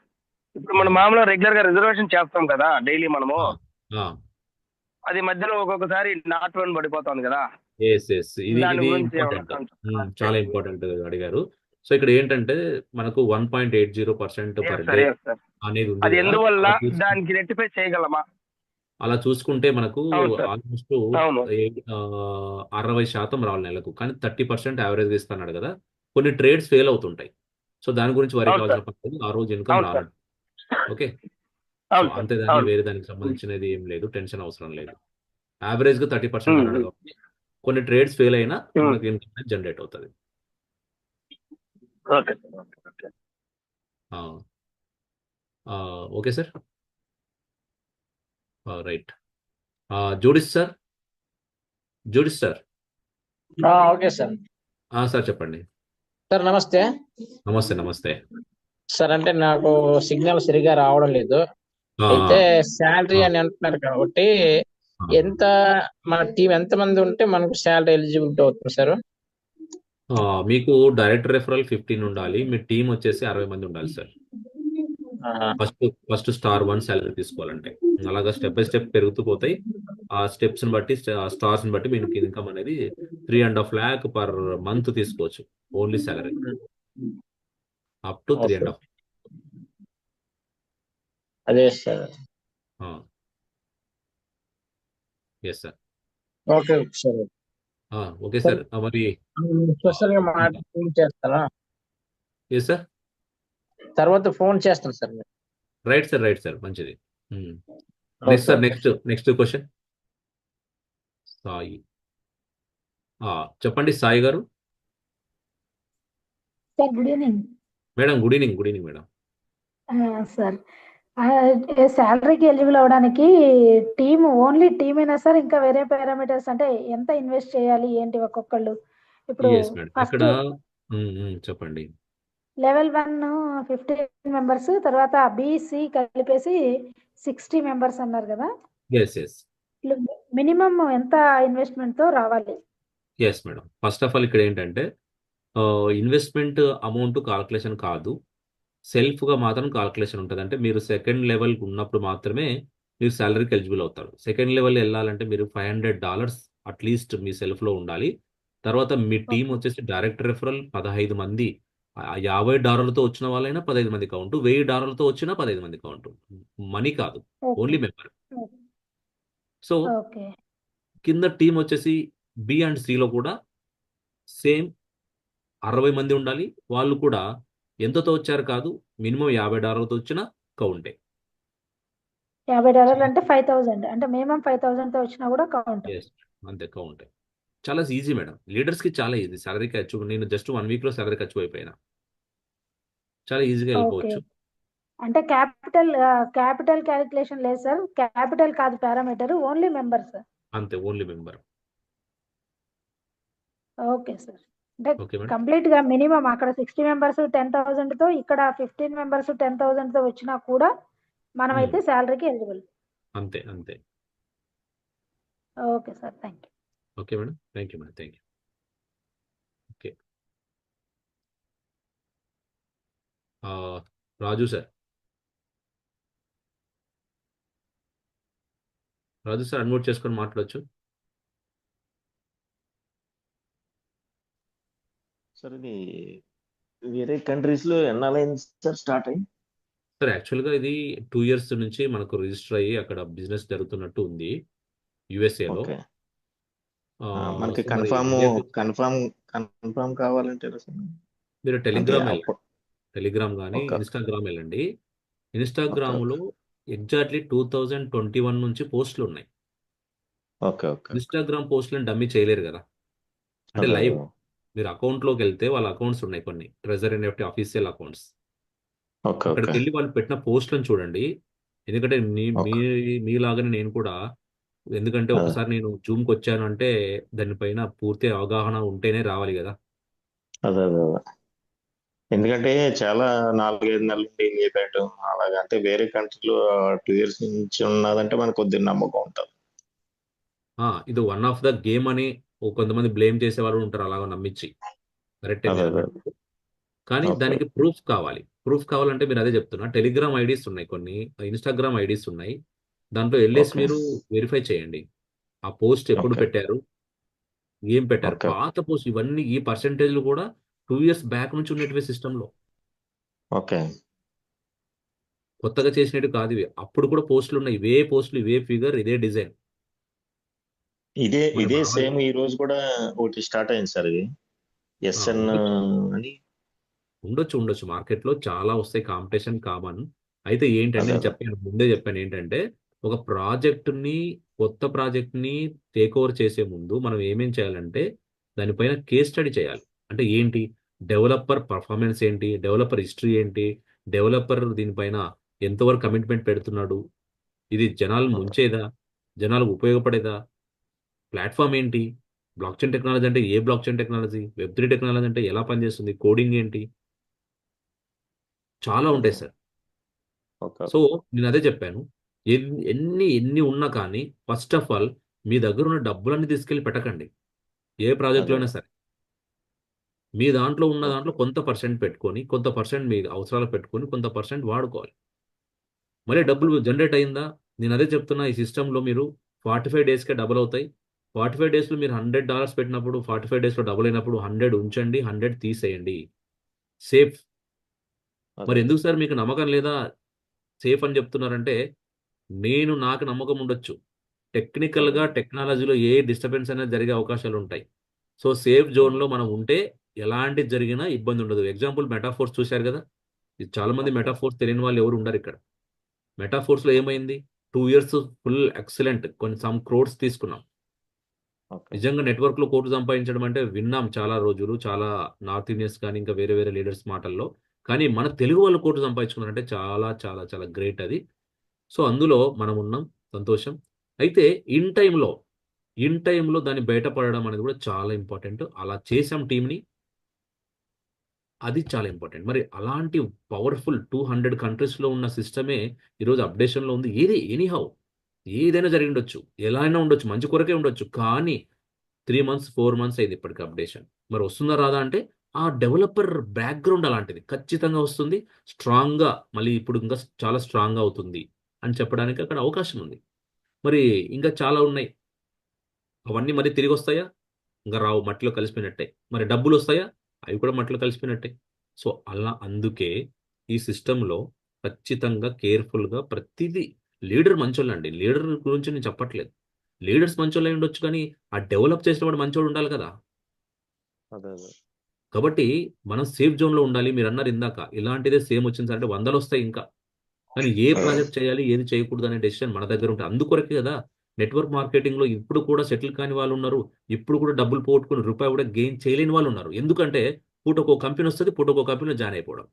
ఇప్పుడు మనం మామూలుగా రెగ్యులర్ గా రిజర్వేషన్ చేస్తాం కదా డైలీ మనము, అది మధ్యలో ఒక్కొక్కసారి నాట్ వన్ పడిపోతుంది కదా, ఎస్ ఇది దాని ఇది గురించి ఏమన్నా ఇంపార్టెంట్, చాలా కొంచెం. ఇంపార్టెంట్ అడిగారు. సో ఇక్కడ ఏంటంటే మనకు 1.80% Yes per sir, day yes sir. అనేది ఉంది అది కదా. ఎందువల్ల అలా చూసుకుంటే దానికి రెక్టిఫై చేయగలమా? అలా చూసుకుంటే మనకు అవును సార్, ఆల్మోస్ట్ అవును. 60% రావాలి నెలకు, కానీ 30% యావరేజ్ ఇస్తున్నాడు కదా. కొన్ని ట్రేడ్స్ ఫెయిల్ అవుతుంటాయి, సో దాని గురించి వరి అవును కావాల్సిన సార్, పని లేదు. ఆ రోజు ఇన్కమ్ అవును సార్, రానట్టు. ఓకే, సో అవును సార్, అంతే దాన్ని అవును. వేరే దానికి సంబంధించినది ఏం లేదు, టెన్షన్ అవసరం లేదు. యావరేజ్ గా 30% ఉమ్, అన్నాడు ఉమ్, కాబట్టి కొన్ని ట్రేడ్స్ ఫెయిల్ అయినా ఉమ్. మనకి ఇన్కమ్ జనరేట్ అవుతుంది. Okay sir, okay okay. Okay sir, right. జోడిస్ సార్, జోడిస్ సార్. Okay sir. సార్ చెప్పండి. సార్ నమస్తే. నమస్తే నమస్తే. సార్ అంటే నాకు సిగ్నల్ సరిగా రావడం లేదు. ఆ, అయితే శాలరీ ఆ, అని అంటున్నారు కాబట్టి ఆ. ఎంత, మన టీం ఎంత మంది ఉంటే మనకు శాలరీ ఎలిజిబిలిటీ అవుతుంది సార్? మీకు డైరెక్ట్ రెఫరల్ 15 ఉండాలి, మీ టీం వచ్చేసి 60 మంది ఉండాలి సార్. ఫస్ట్ స్టార్ 1 సాలరీ తీసుకోవాలంటే అలాగా స్టెప్ బై స్టెప్ పెరుగుతూ పోతాయి. ఆ స్టెప్స్ ని బట్టి స్టార్స్ ని బట్టి మీకు ఇన్కమ్ అనేది 3.5 lakh పర్ మంత్ తీసుకోవచ్చు, ఓన్లీ సాలరీ అప్ టు 3.5. అదే sir. Yes sir. Okay sir. Okay sir. మరి స్పెషల్ గా ఫోన్ చేస్తాను, ఎస్ సార్. తర్వాత ఫోన్ చేస్తాను sir. Right sir, right sir, మంచిది. Next sir, next question. Sai, చెప్పండి సాయి గారు. Sir good evening. Madam good evening, good evening madam. Sir శాలరీకి eligible అవ్వడానికి టీమ్, ఓన్లీ టీమేనా సార్? ఇంకా వేరే పారామీటర్స్ అంటే ఎంత ఇన్వెస్ట్ చేయాలి ఏంటి ఒక్కొక్కళ్ళు? ఇప్పుడు ఎస్ మేడం, ఫస్ట్ ఇక్కడ చెప్పండి. లెవెల్ 1 15 మెంబర్స్, తర్వాత బిసి కలిపేసి 60 మెంబర్స్ అన్నారు కదా. ఎస్ మినిమం ఎంత ఇన్వెస్ట్మెంట్ తో రావాలి? Yes madam, first of all ఇక్కడ ఏంటంటే ఇన్వెస్ట్మెంట్ అమౌంట్ కాల్కులేషన్ కాదు, సెల్ఫ్గా మాత్రం కాల్కులేషన్ ఉంటుంది. అంటే మీరు సెకండ్ లెవెల్ ఉన్నప్పుడు మాత్రమే మీరు శాలరీకి ఎలిజిబుల్ అవుతారు. సెకండ్ లెవెల్ వెళ్ళాలంటే మీరు $500 అట్లీస్ట్ మీ సెల్ఫ్లో ఉండాలి. తర్వాత మీ టీం వచ్చేసి డైరెక్ట్ రెఫరల్ 15 మంది, $50తో వచ్చిన వాళ్ళైనా 15 మంది కౌంట్, $1000తో వచ్చినా 15 మంది కౌంట్, మనీ కాదు, ఓన్లీ మెంబర్. So okay. కింద టీం వచ్చేసి బి అండ్ సిలో కూడా సేమ్ 60 మంది ఉండాలి. వాళ్ళు కూడా ఎంతతో వచ్చారు కాదు, మినిమం $50తో వచ్చిన కౌంటే. $50 అంటే 5,000, అంటే మినిమం 5,000 తో వచ్చినా కూడా కౌంట్. అంతే, కౌంటే. చాలా ఈజీ మేడం, లీడర్స్ కి చాలా ఈజీ సాలరీ ఖర్చు. నేను జస్ట్ 1 వీక్ లో సాలరీ ఖర్చు అయిపోయినా, చాలా ఈజీగా ఓకే. వెళ్ళిపోవచ్చు. అంటే క్యాపిటల్ క్యాలిక్యులేషన్ లేదు సార్, క్యాపిటల్ కాదు పారామీటర్, ఓన్లీ మెంబర్స్. అంతే, ఓన్లీ మెంబర్. Okay sir. అంటే ఓకే మేడం. కంప్లీట్ గా మినిమం అక్కడ 60 మెంబర్స్ 10,000 తో, ఇక్కడ 15 మెంబర్స్ 10,000 తో వచ్చినా కూడా మనమైతే శాలరీకి ఎలిజిబుల్. అంతే అంతే. Okay sir, thank you. Okay madam, thank you madam, thank you. Okay, Raju sir. Raju sir unmute చేసుకొని మాట్లాడొచ్చు. సార్ ఇది వేరే కంట్రీస్ లో ఎన్నాలైంది సార్ స్టార్ట్ అయ్యి? సార్ యాక్చువల్గా ఇది 2 years నుంచి మనకు రిజిస్టర్ అయ్యి అక్కడ బిజినెస్ జరుగుతున్నట్టు ఉంది యుఎస్ఏలో. ఓకే. మనకి కన్ఫర్మ్ కావాలంటే ఎలా సార్? మీరు టెలిగ్రామ్ కానీ ఓకే. ఇన్స్టాగ్రామ్ వెళ్ళండి. ఇన్స్టాగ్రామ్లో ఎగ్జాక్ట్లీ 2021 నుంచి పోస్టులు ఉన్నాయి. Okay okay. ఇన్స్టాగ్రామ్ పోస్టులను డమ్మీ చేయలేరు కదా, అంటే అదే, లైవ్. మీరు అకౌంట్లోకి వెళ్తే వాళ్ళ అకౌంట్స్ ఉన్నాయి, కొన్ని treasure NFT official accounts. Okay అక్కడికి ఓకే వెళ్ళి వాళ్ళు పెట్టిన పోస్టులను చూడండి. ఎందుకంటే ఓకే. మీలాగానే నేను కూడా, ఎందుకంటే అదే ఒకసారి నేను జూమ్కి వచ్చాను అంటే దానిపైన పూర్తి అవగాహన ఉంటేనే రావాలి కదా. అదే అదే అదే. ఎందుకంటే చాలా 4-5 నెలల నుండి ఏం చెప్పాడు అలాగే, అంటే వేరే కంట్రీలో 2 years నుంచి ఉన్నదంటే మనకు కొద్దిగా నమ్మకం ఉంటుంది. ఇది వన్ ఆఫ్ ద గేమ్ అని కొంతమంది బ్లేమ్ చేసే వాళ్ళు ఉంటారు, అలాగ నమ్మించి. కరెక్టే అదే మీరు అదే. అన్నట్టు. కానీ ఓకే దానికి ప్రూఫ్ కావాలి. ప్రూఫ్ కావాలంటే మీరు అదే చెప్తున్నా, టెలిగ్రామ్ ఐడీస్ ఉన్నాయి, కొన్ని ఇన్స్టాగ్రామ్ ఐడీస్ ఉన్నాయి, దాంట్లో వెళ్ళేసి ఓకే మీరు వెరిఫై చేయండి. ఆ పోస్ట్ ఎప్పుడు ఓకే పెట్టారు, ఏం పెట్టారు, ఓకే పాత పోస్ట్ ఇవన్నీ ఈ పర్సెంటేజ్లు కూడా 2 years బ్యాక్ నుంచి ఉన్నటివి సిస్టంలో, ఓకే కొత్తగా చేసినట్టు కాదు ఇవి. అప్పుడు కూడా పోస్టులు ఉన్నాయి, ఇవే పోస్టులు, ఇవే ఫిగర్, ఇదే డిజైన్. ఇదే మరి ఇదే మన వాళ్ళు సేమ్ ఈ రోజు కూడా ఒకటి స్టార్ట్ అయింది సార్, ఇది ఎస్ఎన్ ఉండొచ్చు అని. ఉండొచ్చు మార్కెట్లో చాలా వస్తాయి, కాంపిటీషన్ కామన్. అయితే ఏంటంటే అదే నేను అదే చెప్పాను, ముందే చెప్పాను ఏంటంటే ఒక ప్రాజెక్టుని, కొత్త ప్రాజెక్ట్ని టేక్ ఓవర్ చేసే ముందు మనం ఏమేం చేయాలంటే దానిపైన కేస్ స్టడీ చేయాలి. అంటే ఏంటి, డెవలపర్ పర్ఫార్మెన్స్ ఏంటి, డెవలపర్ హిస్టరీ ఏంటి, డెవలపర్ దీనిపైన ఎంతవరకు కమిట్మెంట్ పెడుతున్నాడు, ఇది జనాలు ఓకే ముంచేదా, జనాలకు ఉపయోగపడేదా, ప్లాట్ఫామ్ ఏంటి, బ్లాక్ చైన్ టెక్నాలజీ అంటే ఏ బ్లాక్ చైన్ టెక్నాలజీ, వెబ్3 టెక్నాలజీ అంటే ఎలా పనిచేస్తుంది, కోడింగ్ ఏంటి, చాలా అదే ఉంటాయి సార్. ఓకే సో నేను అదే చెప్పాను, ఎన్ని ఉన్నా కానీ ఫస్ట్ ఆఫ్ ఆల్ మీ దగ్గర ఉన్న డబ్బులన్నీ తీసుకెళ్ళి పెట్టకండి, ఏ ప్రాజెక్ట్లో అదే అయినా సరే. మీ దాంట్లో ఉన్న ఓకే దాంట్లో కొంత పర్సెంట్ పెట్టుకొని, కొంత పర్సెంట్ మీ అవసరాలు పెట్టుకొని, కొంత పర్సెంట్ వాడుకోవాలి. మళ్ళీ ఓకే డబ్బులు జనరేట్ అయిందా, నేను అదే చెప్తున్నా, ఈ సిస్టంలో మీరు 45 daysకే డబుల్ అవుతాయి. 45 daysలో మీరు $100 పెట్టినప్పుడు 45 daysలో డబుల్ అయినప్పుడు 100 ఉంచండి, 100 తీసేయండి, సేఫ్. అదే మరి అదే ఎందుకు సార్ మీకు నమ్మకం లేదా, సేఫ్ అని చెప్తున్నారంటే, నాకు నమ్మకం ఉండొచ్చు, అదే టెక్నికల్గా టెక్నాలజీలో ఏ డిస్టర్బెన్స్ అనేది జరిగే అవకాశాలు ఉంటాయి. సో సేఫ్ జోన్లో మనం ఉంటే ఎలాంటి జరిగినా ఇబ్బంది ఉండదు. ఎగ్జాంపుల్ మెటాఫోర్స్ చూశారు కదా, ఇది చాలా మంది ఓకే మెటాఫోర్స్ తెలియని వాళ్ళు ఎవరు ఉండరు ఇక్కడ. మెటాఫోర్స్లో ఏమైంది, 2 years ఫుల్ ఎక్సలెంట్, కొన్ని సమ్ క్రోడ్స్ తీసుకున్నాం. ఓకే నిజంగా నెట్వర్క్లో కోట్లు సంపాదించడం అంటే విన్నాం చాలా రోజులు, చాలా నార్త్ ఇండియన్స్ కానీ ఇంకా వేరే వేరే లీడర్స్ మాటల్లో. కానీ మన తెలుగు వాళ్ళు కోట్లు సంపాదించుకున్నారంటే చాలా చాలా చాలా గ్రేట్ అది. సో అందులో మనం ఉన్నాం, సంతోషం. అయితే ఇన్ టైంలో ఇన్ టైంలో దాన్ని బయటపడడం అనేది కూడా చాలా ఇంపార్టెంట్. అలా చేసాం టీంని, అది చాలా ఇంపార్టెంట్. మరి అలాంటి పవర్ఫుల్ 200 కంట్రీస్‌లో ఉన్న సిస్టమే ఈరోజు అప్డేషన్‌లో ఉంది. ఎనీహౌ ఏదైనా జరిగిండొచ్చు, ఎలా అయినా ఉండొచ్చు, మంచి కొరకే ఉండొచ్చు. కానీ 3 months, 4 months అయింది ఇప్పటికి అప్డేషన్. మరి వస్తుందా రాదా అంటే, ఆ డెవలపర్ బ్యాక్‌గ్రౌండ్ అలాంటిది. ఖచ్చితంగా వస్తుంది. స్ట్రాంగ్‌గా మళ్ళీ ఇప్పుడు ఇంకా చాలా స్ట్రాంగ్‌గా అవుతుంది అని చెప్పడానికి అక్కడ అవకాశం ఉంది. మరి ఇంకా చాలా ఉన్నాయి. అవన్నీ మళ్ళీ తిరిగొస్తాయా? ఇంక రావు. మట్టిలో కలిసిపోయినట్టే. మరి డబ్బులొస్తాయా? అవి కూడా మట్టిలో కలిసిపోయినట్టే. సో, అలా అందుకే ఈ సిస్టమ్‌లో ఖచ్చితంగా కేర్‌ఫుల్‌గా ప్రతీదీ, లీడర్ మంచోళ్ళండి. లీడర్ గురించి నేను చెప్పట్లేదు. లీడర్స్ మంచోళ్ళై ఉండొచ్చు కానీ, ఆ డెవలప్ చేసేవాడు మంచోడుండాలి కదా! అదే అదే కాబట్టి మనం సేఫ్ జోన్‌లో ఉండాలి. మీరన్నారు ఇందాక, ఇలాంటిదే సేమ్ వచ్చింది సార్ అంటే 100లొస్తాయి ఇంకా. కానీ ఏ అదే ప్రాజెక్ట్ చేయాలి, ఏది చేయకూడదు అనే డెసిషన్ మన దగ్గర ఉంటది. అందుకొరకే కదా నెట్వర్క్ మార్కెటింగ్‌లో ఇప్పుడు కూడా సెటిల్ కాని వాళ్ళున్నారు. ఇప్పుడు కూడా డబ్బులు పోగొట్టుకొని రూపాయి కూడా గెయిన్ చేయలేని వాళ్ళున్నారు. ఎందుకంటే పూటకో కంపెనీ వస్తది, పూటకో కంపెనీలో జాయిన్ అయిపోవడం.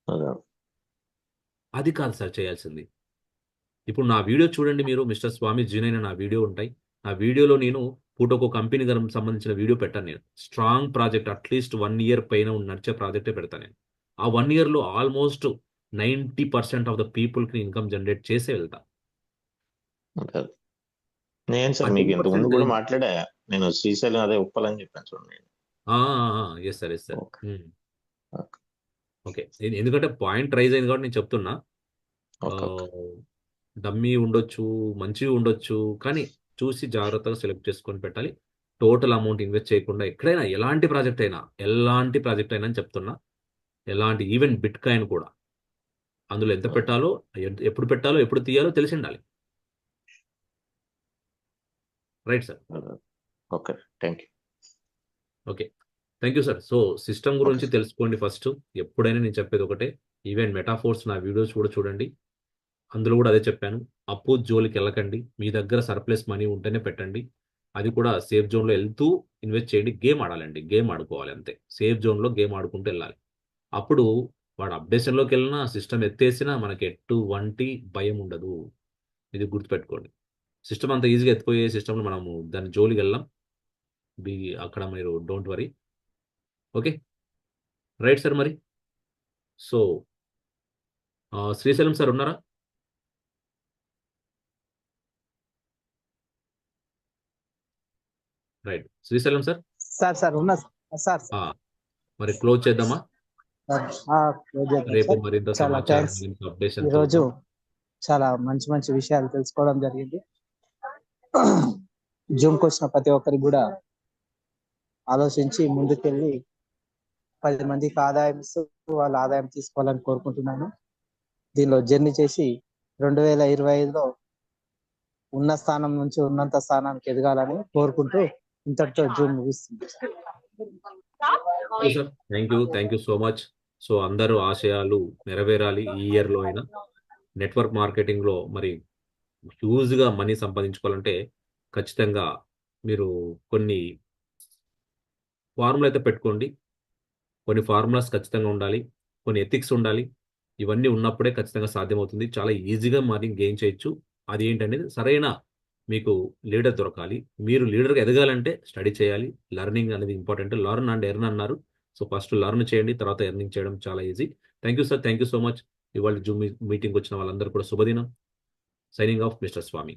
అదే అది కాదు సార్ చేయాల్సింది. ఇప్పుడు నా వీడియో చూడండి మీరు, మిస్టర్ స్వామి జీనైన నా వీడియో ఉంటాయి. నా వీడియోలో నేను పూటకో కంపెనీ సంబంధించిన వీడియో పెట్టాను నేను. స్ట్రాంగ్ ప్రాజెక్ట్ అట్‌లీస్ట్ 1 year పైన నడిచే ప్రాజెక్టే పెడతాను నేను. ఆ 1 yearలో ఆల్మోస్ట్ 90% ఆఫ్ ద పీపుల్‌కి ఇన్‌కమ్ జనరేట్ చేసే వెళ్తా. అదే నేను ఆ సార్ మీకు ఇంతకు ముందు 10% కూడా మాట్లాడా. నేను శ్రీశైలం అదే ఉప్పలని చెప్పాను చూడండి. ఆ! ఆ! ఆ! Yes sir. Yes sir. Okay hmm. Okay okay. ఎందుకంటే పాయింట్ రైజ్ అయింది కాబట్టి నేను చెప్తున్నా. ఓకే ఓకే ఆహ్, డమ్మీ ఉండొచ్చు, మంచివి ఉండొచ్చు. కానీ చూసి జాగ్రత్తగా సెలెక్ట్ చేసుకొని పెట్టాలి. టోటల్ అమౌంట్ ఇన్వెస్ట్ చేయకుండా ఎక్కడైనా ఎలాంటి ప్రాజెక్ట్ అయినా అని చెప్తున్నా. ఈవెన్ బిట్‌కాయిన్ కూడా. అందులో ఎంత అదే పెట్టాలో, ఎప్పుడు పెట్టాలో, ఎప్పుడు తీయాలో తెలిసుండాలి. Right sir. అదే okay thank you. Okay. Thank you sir. So, system okay గురించి తెలుసుకోండి ఫస్టు. ఎప్పుడైనా నేను చెప్పేది ఒకటే. ఈవెన్ మెటాఫోర్స్ నా వీడియోస్ కూడా చూడండి. అందులో కూడా అదే చెప్పాను. అప్పు జోలికెళ్ళకండి. మీ దగ్గర సర్ప్లస్ మనీ ఉంటేనే పెట్టండి. అది కూడా సేఫ్ జోన్‌లో ఎళ్తూ ఇన్వెస్ట్ చేయండి. గేమ్ ఆడాలండి. గేమ్ ఆడుకోవాలి అంతే. సేఫ్ జోన్‌లో గేమ్ ఆడుకుంటూ ఎళ్ళాలి. అప్పుడు వాడు అప్డేషన్‌లోకెళ్ళినా, సిస్టమ్ ఎత్తేసినా మనకి ఎటువంటి భయం ఉండదు. ఇది గుర్తుపెట్టుకోండి. సిస్టమ్ అంత ఈజీగా ఎత్తిపోయే సిస్టమ్‌లో మనము దాని జోలికెళ్ళం. బి అక్కడ మీరు don't worry. Okay. Right sir మరి. సో, శ్రీశైలం సార్ ఉన్నారా? రైట్. శ్రీశైలం సార్? సార్ ఉన్నా సార్. ఆ! మరి క్లోజ్ చేద్దామా? క్లోజ్ చేద్దాం రేపు సార్. మరింత చాలా సమాచారం, థ్యాంక్స్. మరింత అప్డేషన్ ఈరోజు చూద్దాం. చాలా మంచి మంచి విషయాలు తెలుసుకోవడం జరిగింది. జూమ్కి వచ్చిన ప్రతి ఒక్కరికి కూడా ఆలోచించి ముందుకెళ్ళి 10 మందికి ఆదాయం ఇస్తూ వాళ్ళ ఆదాయం తీసుకోవాలని కోరుకుంటున్నాను. దీనిలో జర్నీ చేసి 2025లో ఉన్న స్థానం నుంచి ఉన్నంత స్థానానికి ఎదగాలని కోరుకుంటూ ఇంతటితో జూమ్ ముగిస్తుంది. Sir thank you so much. So అందరూ ఆశయాలు నెరవేరాలి ఈ ఇయర్లో అయినా. నెట్వర్క్ మార్కెటింగ్లో మరి హ్యూజ్గా మనీ సంపాదించుకోవాలంటే ఖచ్చితంగా మీరు కొన్ని ఫార్ములా అయితే పెట్టుకోండి. కొన్ని ఫార్ములాస్ ఖచ్చితంగా ఉండాలి, కొన్ని ఎథిక్స్ ఉండాలి. ఇవన్నీ ఉన్నప్పుడే ఖచ్చితంగా సాధ్యమవుతుంది. చాలా ఈజీగా మనీ గెయిన్ చేయొచ్చు. అది ఏంటనేది సరైన మీకు లీడర్ దొరకాలి. మీరు లీడర్గా ఎదగాలంటే స్టడీ చేయాలి. లెర్నింగ్ అనేది ఇంపార్టెంట్. లర్న్ అండ్ ఎర్న్ అన్నారు. సో ఫస్ట్ లర్న్ చేయండి, తర్వాత ఎర్నింగ్ చేయడం చాలా easy. Thank you sir, thank you so much. ఇవాళ జూమ్ మీటింగ్ వచ్చిన వాళ్ళందరూ కూడా శుభదినం. సైనింగ్ ఆఫ్ మిస్టర్ స్వామి.